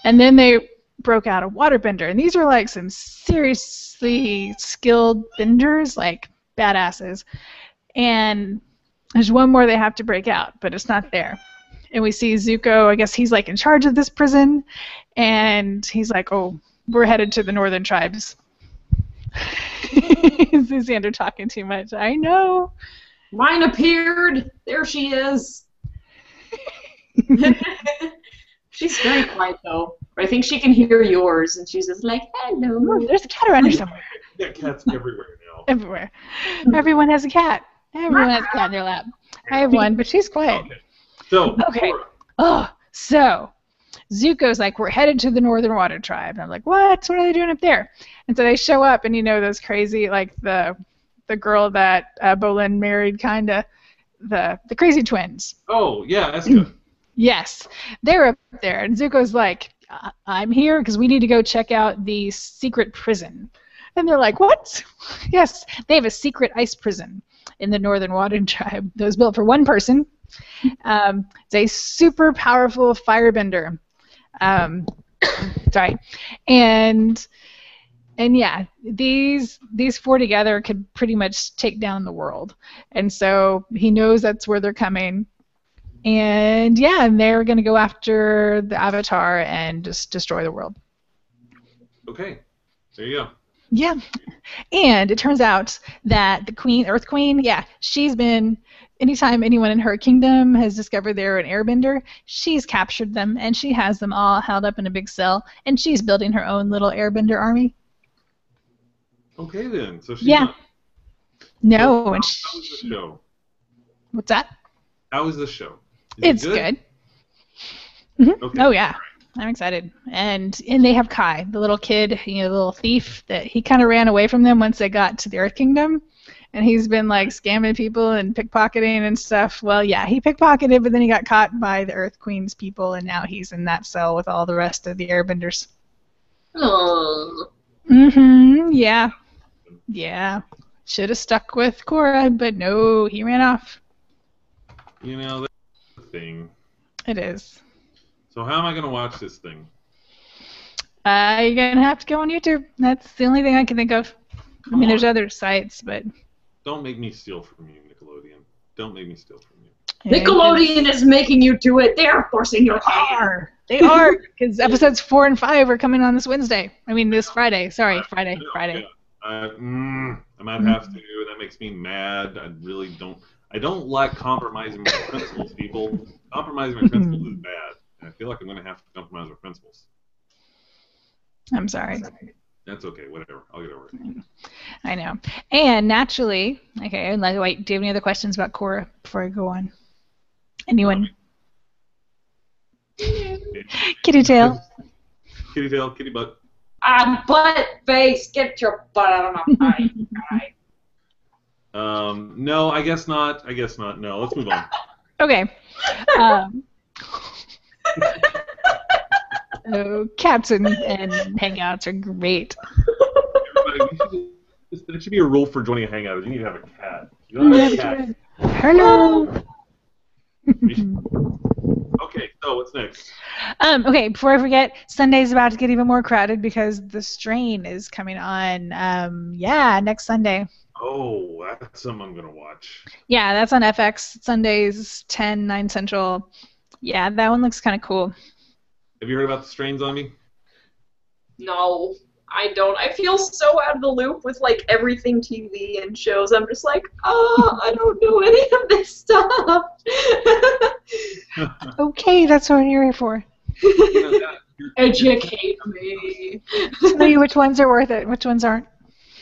and then they broke out a waterbender, and these are like some seriously skilled benders, like badasses. And there's one more they have to break out, but it's not there. And we see Zuko, I guess he's like in charge of this prison, and he's like, oh, we're headed to the northern tribes. Is Xander talking too much? I know. Mine appeared. There she is. She's very quiet though. I think she can hear yours, and she's just like, hello. Oh, there's a cat around here somewhere. Yeah, cats everywhere now. Everywhere. Everyone has a cat. Everyone has a cat in their lap. I have one, but she's quiet. Okay. So Zuko's like, we're headed to the Northern Water Tribe. And I'm like, what? What are they doing up there? And so they show up, and those crazy, like the girl that Bolin married, kinda, the crazy twins. Oh, yeah, that's good. Yes, they're up there, and Zuko's like, I'm here because we need to go check out the secret prison. And they're like, what? Yes, they have a secret ice prison in the Northern Water Tribe that was built for one person. It's a super powerful firebender. Sorry. And yeah, these four together could pretty much take down the world. And so he knows that's where they're coming. And yeah, and they're going to go after the Avatar and just destroy the world. Okay, there you go. Yeah, and it turns out that the Queen, Earth Queen, she's been, anytime anyone in her kingdom has discovered they're an airbender, she's captured them, and she has them all held up in a big cell, and she's building her own little airbender army. Okay, then. So she's not... No. How and was the show? What's that? How was the show? It's good. Mm-hmm. Okay. Oh, yeah. I'm excited. And they have Kai, the little kid, the little thief, that he kind of ran away from them once they got to the Earth Kingdom. And he's been, like, scamming people and pickpocketing and stuff. Well, yeah, he pickpocketed, but then he got caught by the Earth Queen's people, and now he's in that cell with all the rest of the airbenders. Oh. Mm-hmm, yeah. Yeah. Should have stuck with Korra, but no, he ran off. That's the thing. It is. So how am I going to watch this thing? You're going to have to go on YouTube. That's the only thing I can think of. I mean, there's other sites, but... Don't make me steal from you, Nickelodeon. Don't make me steal from you. Nickelodeon is making you do it. They're forcing your hand. They are, because episodes 4 and 5 are coming on this Wednesday. I mean, this Friday. Sorry, Friday. Yeah. I might have to, and that makes me mad. I don't like compromising my principles, people. Compromising my principles is bad. And I feel like I'm going to have to compromise my principles. I'm sorry. That's okay. Whatever. I'll get over it. I know. And naturally, okay, wait, do you have any other questions about Korra before I go on? Anyone? Kitty tail. Kitty tail, kitty butt. Butt face, get your butt out of my eye. No, I guess not. No, let's move on. Okay. Cats and hangouts are great. Everybody, there should be a rule for joining a hangout. You need to have a cat. You don't have a cat. Hello. Okay, so what's next? Okay, before I forget, Sunday's about to get even more crowded because The Strain is coming on. Next Sunday. Oh, that's something I'm gonna watch. Yeah, that's on FX. Sundays, 9 Central. Yeah, that one looks kind of cool. Have you heard about The Strain, Zombie? No, I don't. I feel so out of the loop with like everything TV and shows. I'm just like, I don't know any of this stuff. Okay, that's what you're here for. Educate me. Tell you which ones are worth it, which ones aren't.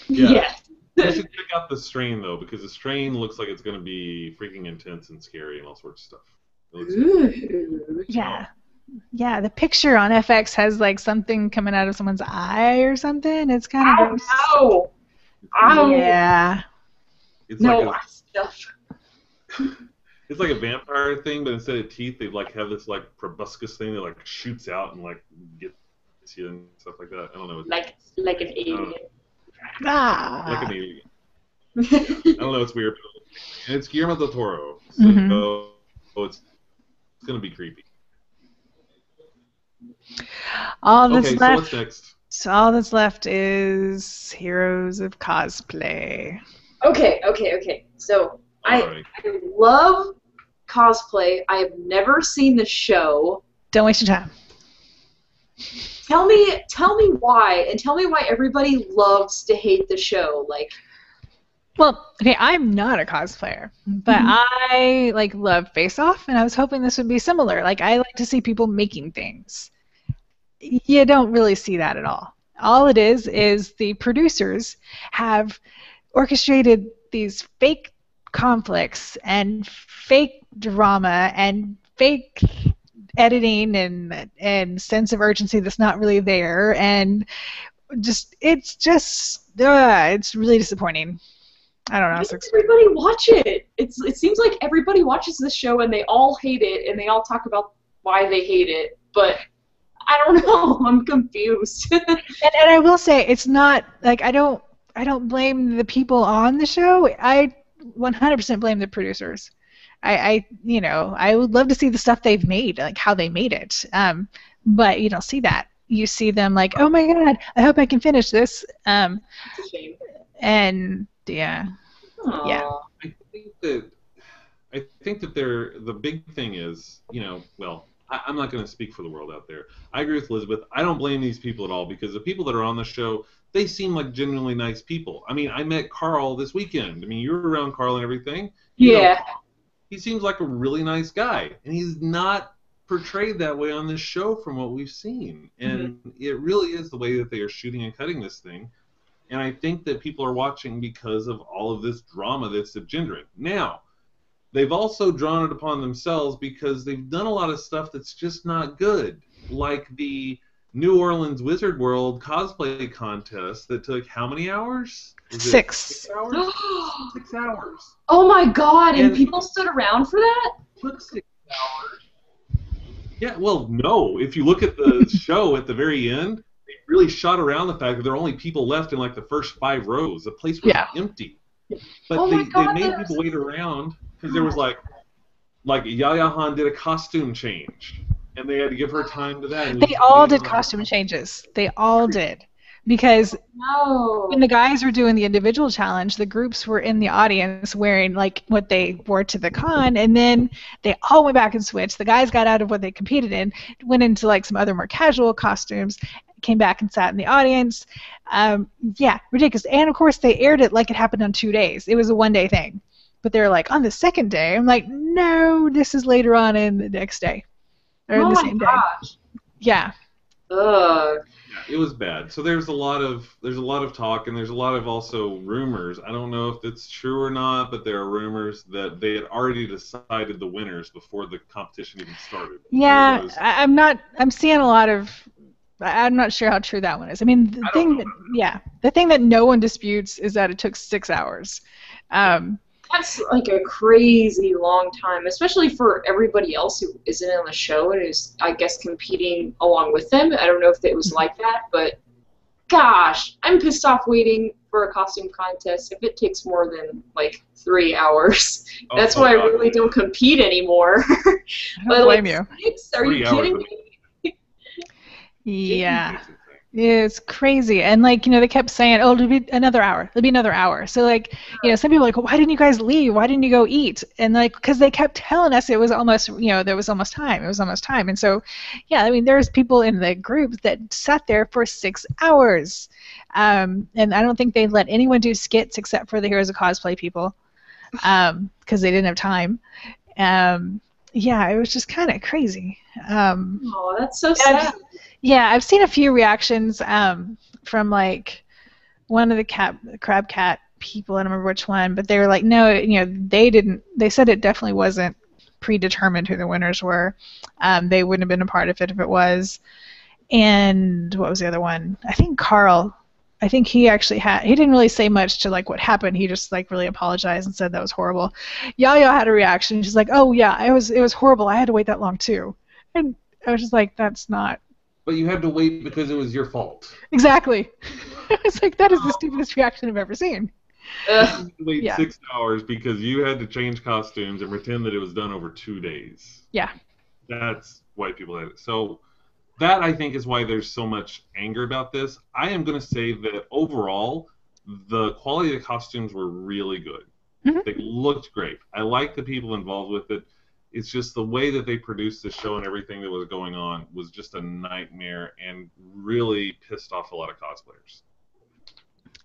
Yeah. You should check out The Strain, though, because The Strain looks like it's going to be freaking intense and scary and all sorts of stuff. Ooh. Yeah. Yeah, the picture on FX has like something coming out of someone's eye or something. It's kind of gross. Ow. Yeah. It's no like stuff. It's like a vampire thing, but instead of teeth, they like have this like proboscis thing that like shoots out and like gets you and stuff like that. I don't know. Like an alien. Like an Ah. alien. I don't know. It's weird. And it's Guillermo del Toro, so Mhm. it's gonna be creepy. All that's Okay, so left. what's next? So all that's left is Heroes of Cosplay. Okay. So All right. I love cosplay. I have never seen the show. Don't waste your time. Tell me why, and tell me why everybody loves to hate the show. Like, Well, okay, I'm not a cosplayer, but Mhm. I like love Face Off, and I was hoping this would be similar. Like I like to see people making things. You don't really see that at all. All it is the producers have orchestrated these fake conflicts and fake drama and fake editing and sense of urgency that's not really there, and it's really disappointing. I don't know. why It's does everybody watch it? It seems like everybody watches this show and they all hate it and they all talk about why they hate it, but I don't know. I'm confused. and I will say it's not like I don't blame the people on the show. I 100% blame the producers. I would love to see the stuff they've made, like how they made it. But you don't see that. You see them like, oh my god, I hope I can finish this. It's a shame. And yeah, yeah. Aww. I think that the big thing is, well, I'm not going to speak for the world out there. I agree with Elizabeth. I don't blame these people at all because the people that are on the show, they seem like genuinely nice people. I mean, I met Carl this weekend. I mean, you were around Carl and everything. Yeah. He seems like a really nice guy, and he's not portrayed that way on this show from what we've seen. And it really is the way that they are shooting and cutting this thing. And I think that people are watching because of all of this drama that's engendering. Now, they've also drawn it upon themselves because they've done a lot of stuff that's just not good. Like the New Orleans Wizard World cosplay contest that took how many hours? Was it 6. 6 hours? 6 hours. Oh my god, and And- people stood around for that? It took 6 hours. Yeah, well, no. If you look at the show at the very end, they really shot around the fact that there are only people left in like the first 5 rows. The place was empty. But Oh my they God, made that's- people wait around because there was like Yaya Han did a costume change, and they had to give her time to that. And They all did costume changes. They all did. Because No. when the guys were doing the individual challenge, the groups were in the audience wearing like what they wore to the con, and then they all went back and switched. The guys got out of what they competed in, went into like some other more casual costumes, came back and sat in the audience. Yeah, ridiculous. And of course, they aired it like it happened on 2 days. It was a 1-day thing. But they're like, on the second day, I'm like, no, this is later on in the next day. Or Oh the my same day. gosh. Yeah. Yeah, Ugh. it was bad. So there's a lot of talk, and there's a lot of also rumors. I don't know if it's true or not, but there are rumors that they had already decided the winners before the competition even started. Yeah, There was- I'm seeing a lot of. I'm not sure how true that one is. I mean, I don't know. the thing that no one disputes is that it took 6 hours. That's like a crazy long time, especially for everybody else who isn't on the show and is, I guess, competing along with them. I don't know if it was like that, but gosh, I'm pissed off waiting for a costume contest if it takes more than like 3 hours. That's why I God. really don't compete anymore. I don't But blame like, you. 6? Are you 3 hours kidding of- me? Yeah. It's crazy. And like, they kept saying, oh, it'll be another hour. It'll be another hour. So like, some people are like, well, why didn't you guys leave? Why didn't you go eat? And like, because they kept telling us it was almost, there was almost time. It was almost time. And so, yeah, I mean, there's people in the group that sat there for 6 hours. And I don't think they let anyone do skits except for the Heroes of Cosplay people, because they didn't have time. Yeah, it was just kind of crazy. Oh, that's so sad. Yeah, I've seen a few reactions from like one of the crab cat people. I don't remember which one, but they were like, no, they didn't. They said it definitely wasn't predetermined who the winners were. They wouldn't have been a part of it if it was. And what was the other one? I think Carl I think he actually he didn't really say much to like what happened. He just like really apologized and said that was horrible. Yaya had a reaction. She's like, "Oh yeah, it was horrible. I had to wait that long too." And I was just like, "That's not But you had to wait because it was your fault. exactly." I was like, "That is the stupidest reaction I've ever seen." Ugh. Wait Yeah. 6 hours because you had to change costumes and pretend that it was done over 2 days. Yeah. That's why people had it. So that I think is why there's so much anger about this. I am going to say that overall, the quality of the costumes were really good. Hmm. They looked great. I like the people involved with it. It's just the way that they produced the show and everything that was going on was just a nightmare and really pissed off a lot of cosplayers.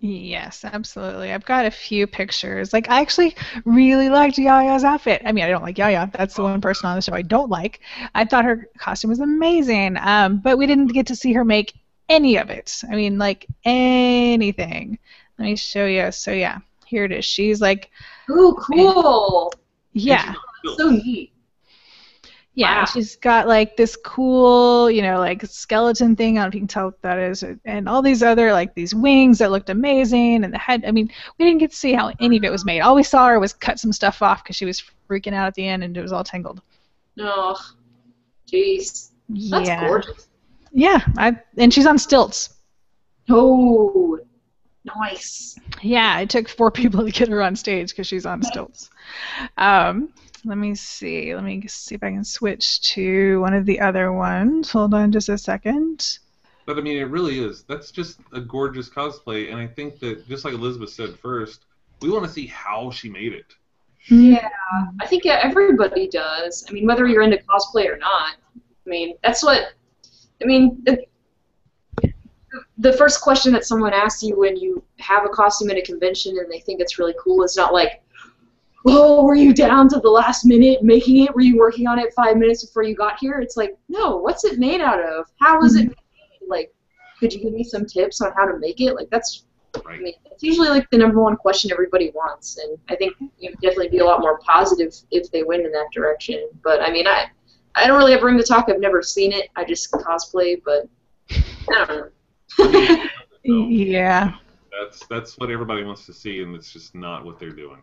Yes, absolutely. I've got a few pictures. Like, I actually really liked Yaya's outfit. I mean, I don't like Yaya. That's the one person on the show I don't like. I thought her costume was amazing, but we didn't get to see her make any of it. I mean, like, anything. Let me show you. So, yeah, here it is. She's like, Ooh, cool. yeah. So neat. Yeah, Wow. she's got like this cool, like skeleton thing. I don't know if you can tell what that is, and all these other like these wings that looked amazing, and the head. I mean, we didn't get to see how any of it was made. All we saw her was cut some stuff off because she was freaking out at the end, and it was all tangled. Oh, jeez. That's Yeah, gorgeous. yeah. And she's on stilts. Oh, nice. Yeah, it took 4 people to get her on stage because she's on stilts. Let me see. Let me see if I can switch to one of the other ones. Hold on just a second. But I mean, it really is. That's just a gorgeous cosplay, and I think that just like Elizabeth said first, we want to see how she made it. Yeah, I think everybody does. I mean, whether you're into cosplay or not. I mean, that's what. I mean, the first question that someone asks you when you have a costume at a convention and they think it's really cool is not like, "Oh, were you down to the last minute making it? Were you working on it 5 minutes before you got here?" It's like, no, what's it made out of? How was it made? Like, could you give me some tips on how to make it? Like, that's, Right. I mean, it's usually like the number one question everybody wants, and I think it would definitely be a lot more positive if they went in that direction. But I mean, I don't really have room to talk. I've never seen it. I just cosplay, but I don't know. Yeah. That's what everybody wants to see, and it's just not what they're doing.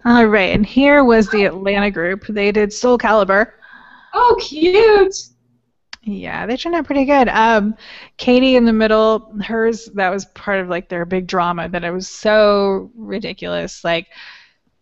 All right, and here was the Atlanta group. They did Soul Calibur. Oh, cute! Yeah, they turned out pretty good. Katie in the middle, hers, that was part of like their big drama that it was so ridiculous. Like,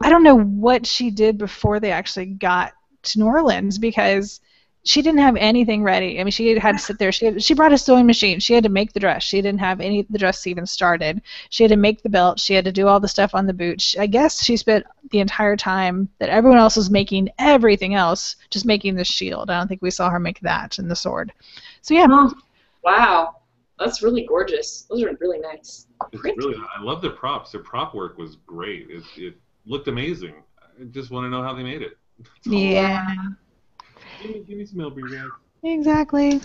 I don't know what she did before they actually got to New Orleans because she didn't have anything ready. I mean, she had to sit there. She brought a sewing machine. She had to make the dress. She didn't have the dress even started. She had to make the belt. She had to do all the stuff on the boot. I guess she spent the entire time that everyone else was making everything else, just making the shield. I don't think we saw her make that and the sword. So yeah. Oh, wow, that's really gorgeous. Those are really nice. It's really, I love their props. Their prop work was great. It looked amazing. I just want to know how they made it. Yeah. Give me some help here, guys. Exactly.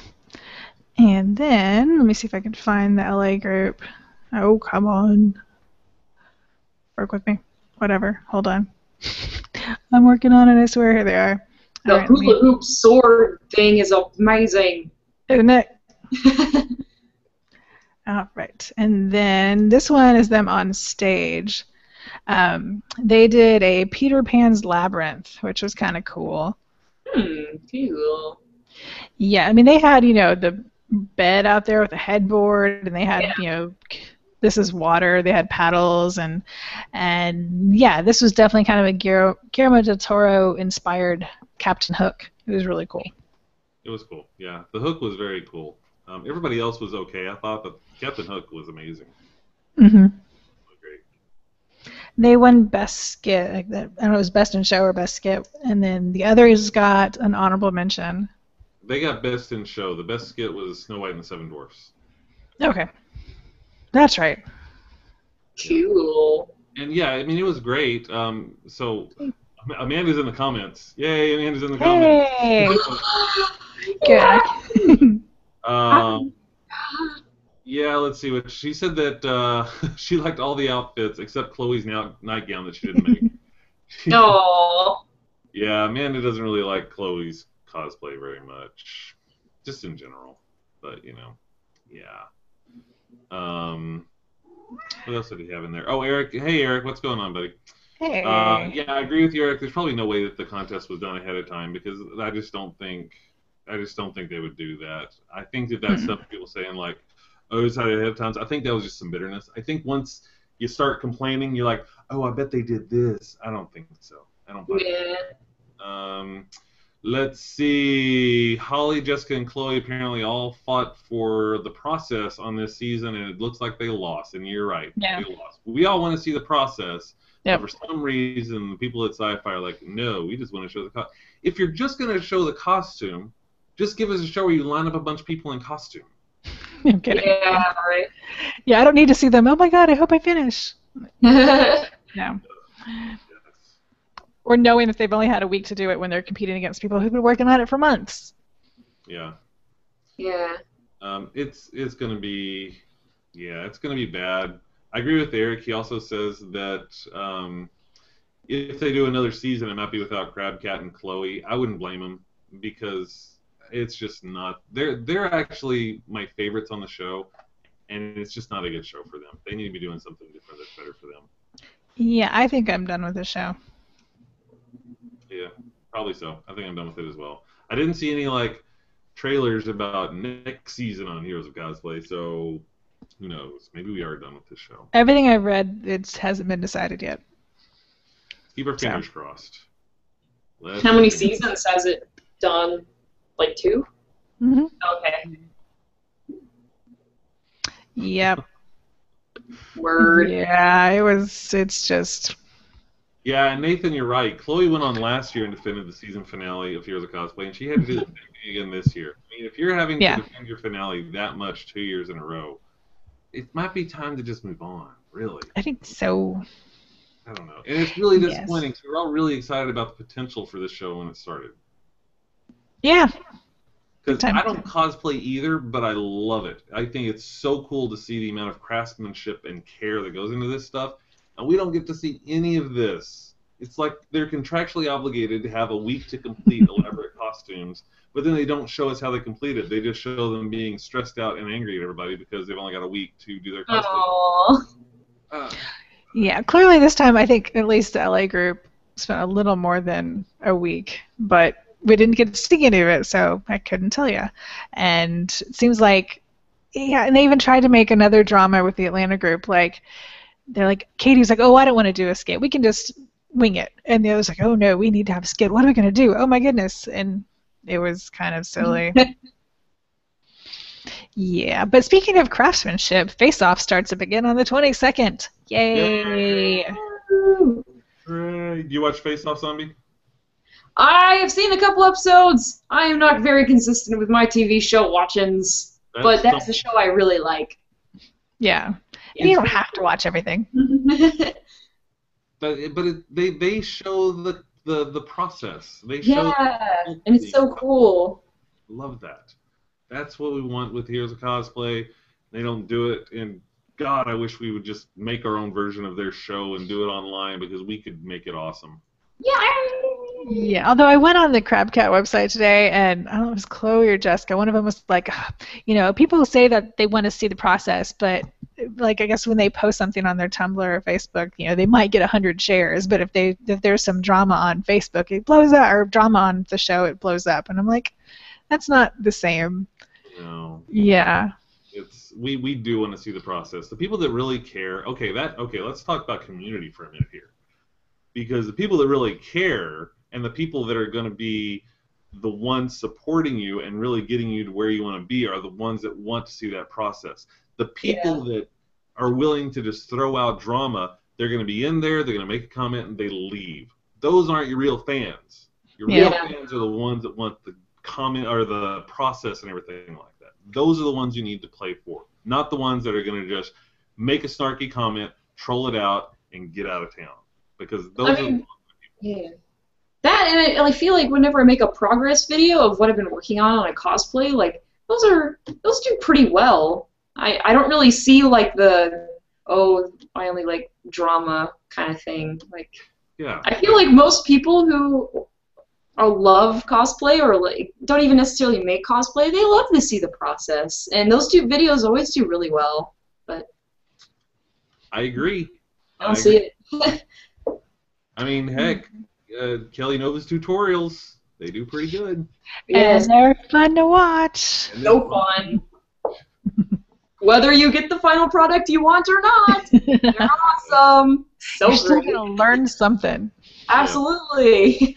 And then, let me see if I can find the LA group. Oh, come on. Work with me. Whatever. Hold on. I'm working on it, I swear. Here they are. The Alright, hula hoop sword thing is amazing. isn't it? All right. And then this one is them on stage. They did a Peter Pan's Labyrinth, which was kind of cool. Cool. Yeah, I mean, they had, the bed out there with a headboard, and they had, this is water. They had paddles, and yeah, this was definitely kind of a Guillermo del Toro inspired Captain Hook. It was really cool. It was cool. Yeah, the Hook was very cool. Everybody else was okay, I thought, but Captain Hook was amazing. Mm-hmm. Great. They won Best Skit. I don't know, it was Best in Show or Best Skit, and then the others got an honorable mention. They got Best in Show. The best skit was Snow White and the Seven Dwarfs. Okay, that's right. Cool. And yeah, I mean, it was great. So Amanda's in the comments. Yay, Amanda's in the comments. Hey! Good. Yeah, let's see. What she said that she liked all the outfits except Chloe's nightgown that she didn't make. Aww. Yeah, Amanda doesn't really like Chloe's cosplay very much, just in general. But yeah. What else did he have in there? Oh, Eric. Hey, Eric. What's going on, buddy? Hey. Yeah, I agree with you, Eric. There's probably no way that the contest was done ahead of time because I just don't think they would do that. I think that that's Hmm. stuff people saying like, "Oh, it's ahead of time." I think that was just some bitterness. I think once you start complaining, you're like, "Oh, I bet they did this." I don't think so. I don't buy Yeah. that. Let's see. Holly, Jessica, and Chloe apparently all fought for the process on this season, and it looks like they lost. And you're right, Yeah. they lost. We all want to see the process, but Yep. for some reason, the people at Sci-Fi are like, no, we just want to show the costume. If you're just going to show the costume, just give us a show where you line up a bunch of people in costume. I'm kidding. Yeah, right. Yeah, I don't need to see them. Oh my god, I hope I finish. No. Or knowing that they've only had a week to do it when they're competing against people who've been working on it for months. Yeah. Yeah. It's gonna be, yeah, it's gonna be bad. I agree with Eric. He also says that if they do another season, it might be without Crabcat and Chloe. I wouldn't blame them because it's just not. They're actually my favorites on the show, and it's just not a good show for them. They need to be doing something different that's better for them. Yeah, I think I'm done with the show. Yeah, probably so. I think I'm done with it as well. I didn't see any like trailers about next season on Heroes of Cosplay, so who knows? Maybe we are done with this show. Everything I've read, it hasn't been decided yet. Keep our fingers crossed. How many seasons has it done? Like 2? Mm-hmm. Okay. Yep. Word. Yeah, it's just. Yeah, and Nathan, you're right. Chloe went on last year and defended the season finale of Heroes of Cosplay, and she had to do the same thing again this year. I mean, if you're having to defend your finale that much 2 years in a row, it might be time to just move on, really. I think so. I don't know. And it's really disappointing because we were all really excited about the potential for this show when it started. Yeah. Because I don't cosplay either, but I love it. I think it's so cool to see the amount of craftsmanship and care that goes into this stuff. And we don't get to see any of this. It's like they're contractually obligated to have a week to complete elaborate costumes, but then they don't show us how they complete it. They just show them being stressed out and angry at everybody because they've only got a week to do their cosplay. Yeah, clearly this time I think at least the LA group spent a little more than a week, but we didn't get to see any of it, so I couldn't tell you. And it seems like, yeah, and they even tried to make another drama with the Atlanta group, like, they're like, Katie's like, oh, I don't want to do a skit. We can just wing it. And the other's like, oh, no, we need to have a skit. What are we going to do? Oh, my goodness. And it was kind of silly. Yeah, but speaking of craftsmanship, Face Off starts up again on the 22nd. Yay! Do you watch Face Off, Zombie? I have seen a couple episodes. I am not very consistent with my TV show watchings, but that's a show I really like. Yeah. You don't have to watch everything. But they show the process. They show and it's so cool. Love that. That's what we want with Heroes of Cosplay. They don't do it, and God, I wish we would just make our own version of their show and do it online because we could make it awesome. Yeah, although I went on the Crabcat website today, and I don't know if it was Chloe or Jessica, one of them was like, people say that they want to see the process, but like I guess when they post something on their Tumblr or Facebook, they might get 100 shares, but if there's some drama on Facebook, it blows up, or drama on the show, it blows up, and I'm like, that's not the same. No. Yeah. We do want to see the process. The people that really care. Okay, let's talk about community for a minute here, because the people that really care and the people that are going to be the ones supporting you and really getting you to where you want to be are the ones that want to see that process. The people that are willing to just throw out drama, they're going to be in there, they're going to make a comment, and they leave. Those aren't your real fans. Your real fans are the ones that want the comment or the process and everything like that. Those are the ones you need to play for, not the ones that are going to just make a snarky comment, troll it out, and get out of town. Because those are the ones that people. That, and I feel like whenever I make a progress video of what I've been working on a cosplay, like those do pretty well. I don't really see like I only like drama kind of thing. Like, I feel like most people who or love cosplay or like don't even necessarily make cosplay, they love to see the process. And those two videos always do really well. But I agree. I don't see it. I mean, heck, Kelly Nova's tutorials, they do pretty good. Yes, And they're fun to watch. And so fun. Whether you get the final product you want or not, they're awesome. So You're still great. gonna learn something. Absolutely.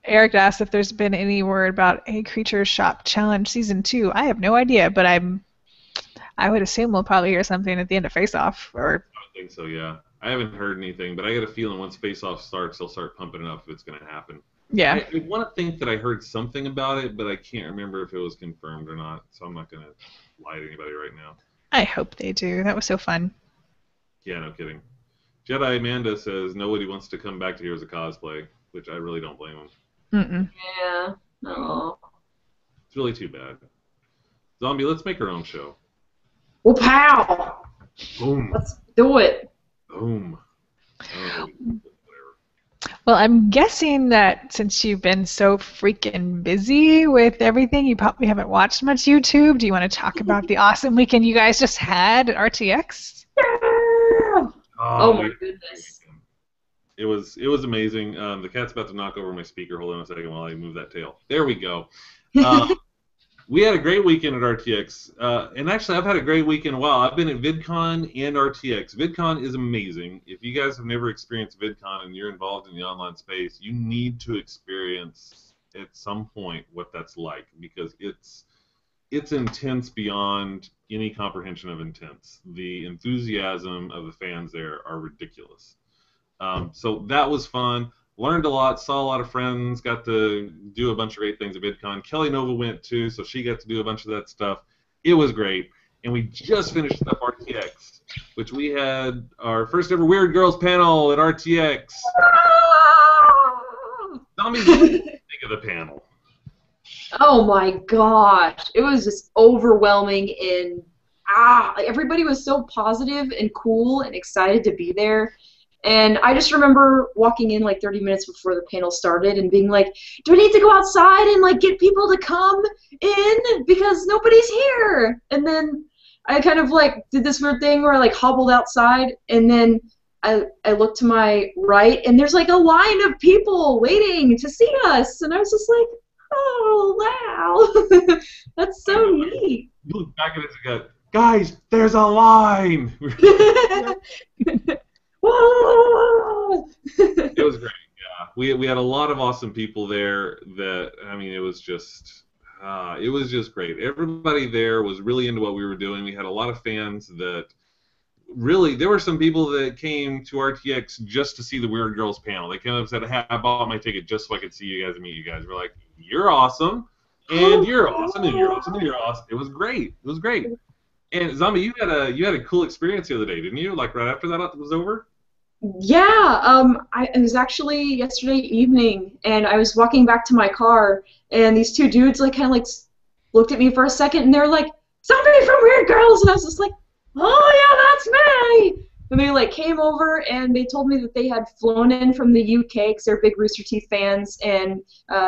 Eric asked if there's been any word about a Creature Shop Challenge Season 2. I have no idea, but I would assume we'll probably hear something at the end of Face Off. Or I think so, yeah. I haven't heard anything, but I got a feeling once Face Off starts, they'll start pumping it up if it's going to happen. yeah, I want to think that I heard something about it, but I can't remember if it was confirmed or not, so I'm not going to lie to anybody right now. I hope they do. That was so fun. Yeah, no kidding. Jedi Amanda says nobody wants to come back to Heroes of Cosplay, which I really don't blame them. Mm-mm. Yeah. Oh. It's really too bad. Zombie, let's make our own show. Well, pow. Boom. Let's do it. Boom. Oh, whatever. Well, I'm guessing that since you've been so freaking busy with everything, you probably haven't watched much YouTube. Do you want to talk about the awesome weekend you guys just had at RTX? Oh my goodness. It was amazing. The cat's about to knock over my speaker. Hold on a second while I move that tail. There we go. We had a great weekend at RTX. And actually, I've had a great weekend. Wow, I've been at VidCon and RTX. VidCon is amazing. If you guys have never experienced VidCon and you're involved in the online space, you need to experience at some point what that's like, because it's intense beyond any comprehension of intense. The enthusiasm of the fans there are ridiculous. So that was fun. Learned a lot, saw a lot of friends, got to do a bunch of great things at VidCon. Kelly Nova went too, so she got to do a bunch of that stuff. It was great. And we just finished up RTX, which we had our first ever Weird Girls panel at RTX. Zombies, what did you think of the panel? Oh my gosh. It was just overwhelming and everybody was so positive and cool and excited to be there. And I just remember walking in like 30 minutes before the panel started and being like, do we need to go outside and like get people to come in because nobody's here? And then I kind of like did this weird thing where I like hobbled outside, and then I looked to my right and there's like a line of people waiting to see us, and I was just like, oh wow, that's so neat. You look back at it and go, guys, there's a line. Whoa! It was great. Yeah, we had a lot of awesome people there. That, I mean, it was just great. Everybody there was really into what we were doing. We had a lot of fans that really, there were some people that came to RTX just to see the Weird Girls panel. They came up and said, hey, I bought my ticket just so I could see you guys and meet you guys. We're like, you're awesome, and you're awesome, and you're awesome, and you're awesome. It was great. It was great. And Zombie, you had a cool experience the other day, didn't you? Like right after that was over. Yeah, it was actually yesterday evening, and I was walking back to my car, and these two dudes like kind of like looked at me for a second, and they were like, "Somebody from Weird Girls," and I was just like, "Oh yeah, that's me!" And they like came over, and they told me that they had flown in from the UK because they're big Rooster Teeth fans, and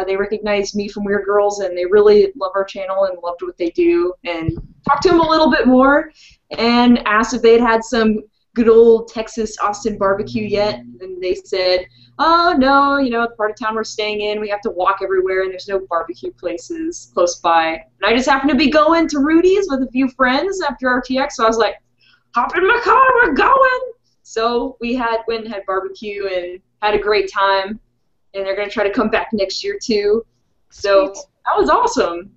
they recognized me from Weird Girls, and they really love our channel and loved what they do, and talked to them a little bit more, and asked if they'd had some good old Texas Austin barbecue yet, and they said, oh no, you know, the part of town we're staying in, we have to walk everywhere and there's no barbecue places close by. And I just happened to be going to Rudy's with a few friends after RTX, so I was like, hop in my car, we're going! So we went and had barbecue and had a great time, and they're going to try to come back next year too. So that was awesome.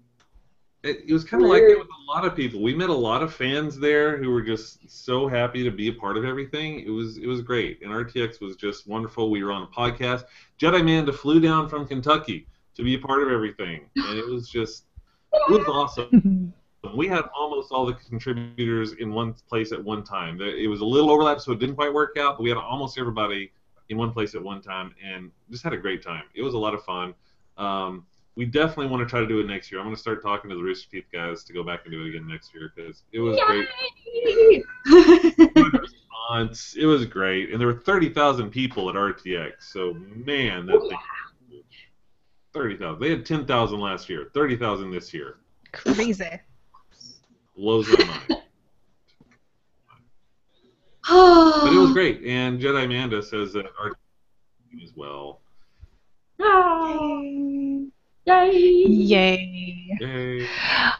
It was kind of like that with a lot of people. We met a lot of fans there who were just so happy to be a part of everything. It was great, and RTX was just wonderful. We were on a podcast. Jedi Amanda flew down from Kentucky to be a part of everything, and it was awesome. We had almost all the contributors in one place at one time. It was a little overlap, so it didn't quite work out, but we had almost everybody in one place at one time, and just had a great time. It was a lot of fun. We definitely want to try to do it next year. I'm going to start talking to the Rooster Teeth guys to go back and do it again next year because it was great. It was great, and there were 30,000 people at RTX. So man, that thing, 30,000. They had 10,000 last year, 30,000 this year. Crazy. Blows my mind. But it was great, and Jedi Amanda says that RTX as well. Yay. Yay! Yay!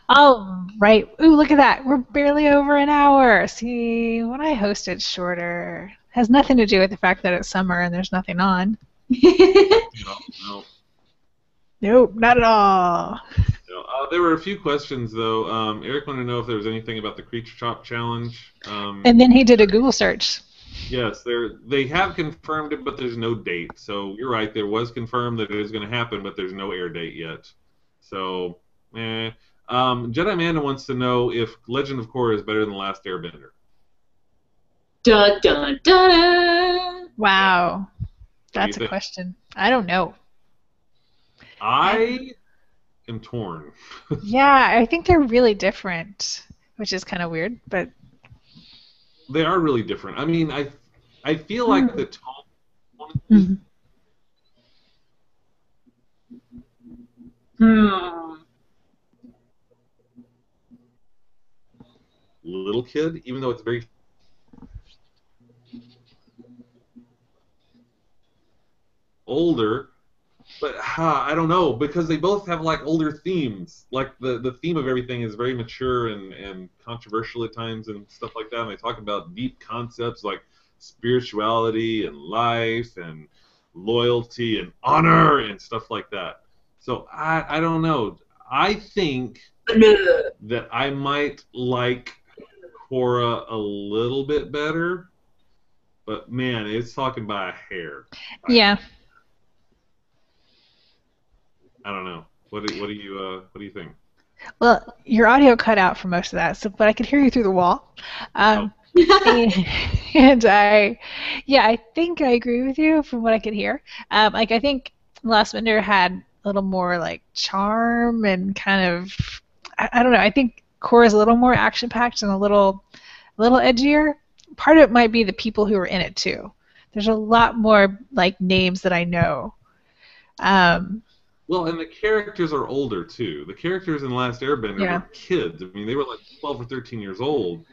All right. Ooh, look at that. We're barely over an hour. See, when I host it's shorter. Has nothing to do with the fact that it's summer and there's nothing on. No. Nope, not at all. No. There were a few questions though. Eric wanted to know if there was anything about the Creature Chop challenge. And then he did a Google search. Yes, they have confirmed it, but there's no date. So you're right. There was confirmed that it is going to happen, but there's no air date yet. So, Jedi Amanda wants to know if Legend of Korra is better than Last Airbender. Dun dun dun! Wow, that's a question. I don't know. I am torn. Yeah, I think they're really different, which is kind of weird, but they are really different. I mean, I feel like the tone. Little kid, even though it's very older, but I don't know, because they both have like older themes. Like the theme of everything is very mature and controversial at times and stuff like that. And they talk about deep concepts like spirituality and life and loyalty and honor and stuff like that. So I don't know. I think that I might like Korra a little bit better, but man, it's talking by a hair. Yeah. I don't know. What do you think? Well, your audio cut out for most of that, but I could hear you through the wall. And I think I agree with you from what I could hear. I think Last Bender had a little more like charm and kind of I don't know. I think Korra is a little more action packed and a little edgier. Part of it might be the people who are in it too. There's a lot more like names that I know. Well, and the characters are older too. The characters in Last Airbender were kids. I mean, they were like 12 or 13 years old.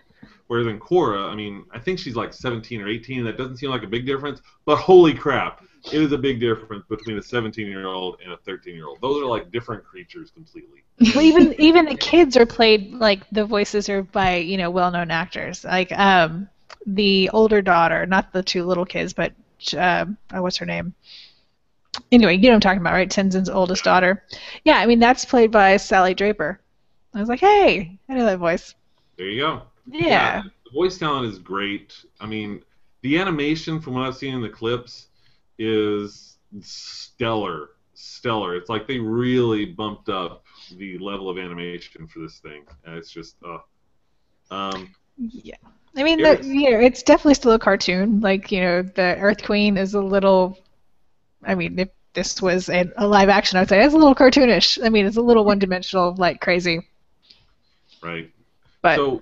Whereas in Korra, I mean, I think she's like 17 or 18. That doesn't seem like a big difference, but holy crap, it is a big difference between a 17-year-old and a 13-year-old. Those are like different creatures completely. Well, even the kids are played like the voices are by well-known actors. Like the older daughter, not the two little kids, but what's her name? Anyway, you know what I'm talking about, right? Tenzin's oldest daughter. Yeah, I mean, that's played by Sally Draper. I was like, hey, I know that voice. There you go. Yeah. The voice talent is great. I mean, the animation, from what I've seen in the clips, is stellar. It's like they really bumped up the level of animation for this thing. It's just, yeah. I mean, it's definitely still a cartoon. Like, the Earth Queen is a little... I mean, if this was a live action, I would say it's a little cartoonish. I mean, it's a little one-dimensional, like crazy. Right. But so,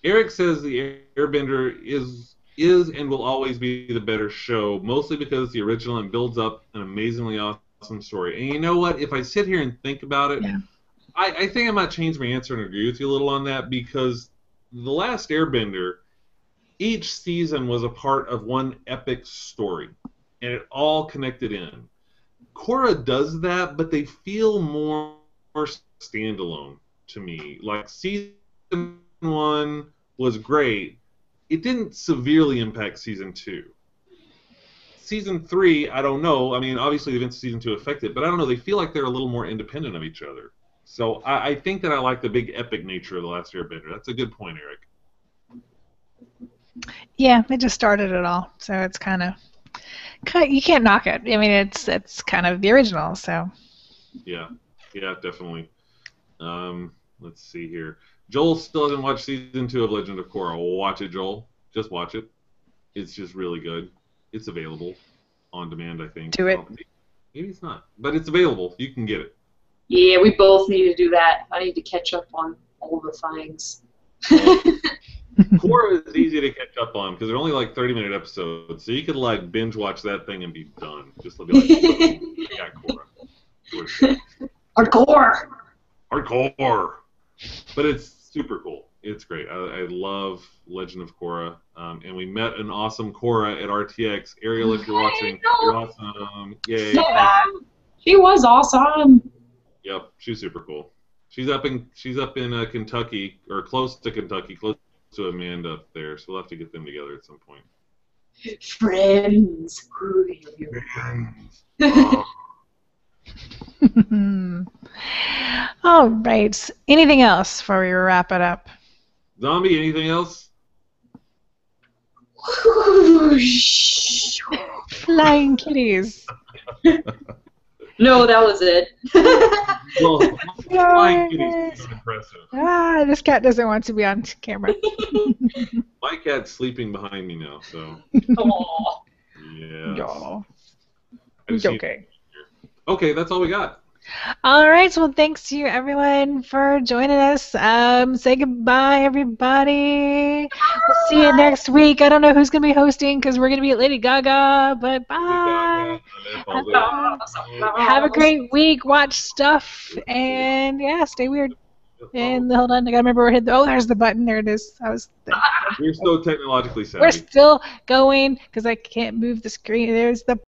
Eric says the Airbender is and will always be the better show, mostly because it's the original and builds up an amazingly awesome story. And you know what? If I sit here and think about it, I think I might change my answer and agree with you a little on that, because The Last Airbender, each season was a part of one epic story. And it all connected in. Korra does that, but they feel more standalone to me. Like, season 1 was great. It didn't severely impact season 2. Season 3, I don't know. I mean, obviously the events of season 2 affect it, but I don't know. They feel like they're a little more independent of each other. So I think that I like the big epic nature of The Last Airbender. That's a good point, Eric. Yeah, it just started it all. So it's kind of... You can't knock it. I mean, it's kind of the original, so. Yeah, definitely. Let's see here. Joel still hasn't watched season 2 of Legend of Korra. Watch it, Joel. Just watch it. It's just really good. It's available on demand, I think. Do it. Maybe it's not, but it's available. You can get it. Yeah, we both need to do that. I need to catch up on all the things. Korra is easy to catch up on because they're only like 30-minute episodes, so you could like binge watch that thing and be done. Just be like, I got Korra. Hardcore. Hardcore. But it's super cool. It's great. I love Legend of Korra, and we met an awesome Korra at RTX. Ariel, if you're watching, you're awesome. Yay! She was awesome. Yep, she's super cool. She's up in Kentucky, or close to Kentucky, close to Amanda up there. So we'll have to get them together at some point. Friends. Oh. All right. Anything else before we wrap it up? Zombie, anything else? Flying kitties. No, that was it. Well, flying kitties is impressive. This cat doesn't want to be on camera. My cat's sleeping behind me now, so. Aww. Yeah. Y'all. It's Okay. Okay, that's all we got. All right. Well, thanks to you, everyone, for joining us. Say goodbye, everybody. We'll see you next week. I don't know who's going to be hosting because we're going to be at Lady Gaga, but bye. Have a great week. Watch stuff. And, yeah, stay weird. And hold on. I got to remember where I hit the... Oh, there's the button. There it is. We're so technologically savvy. We're still going because I can't move the screen. There's the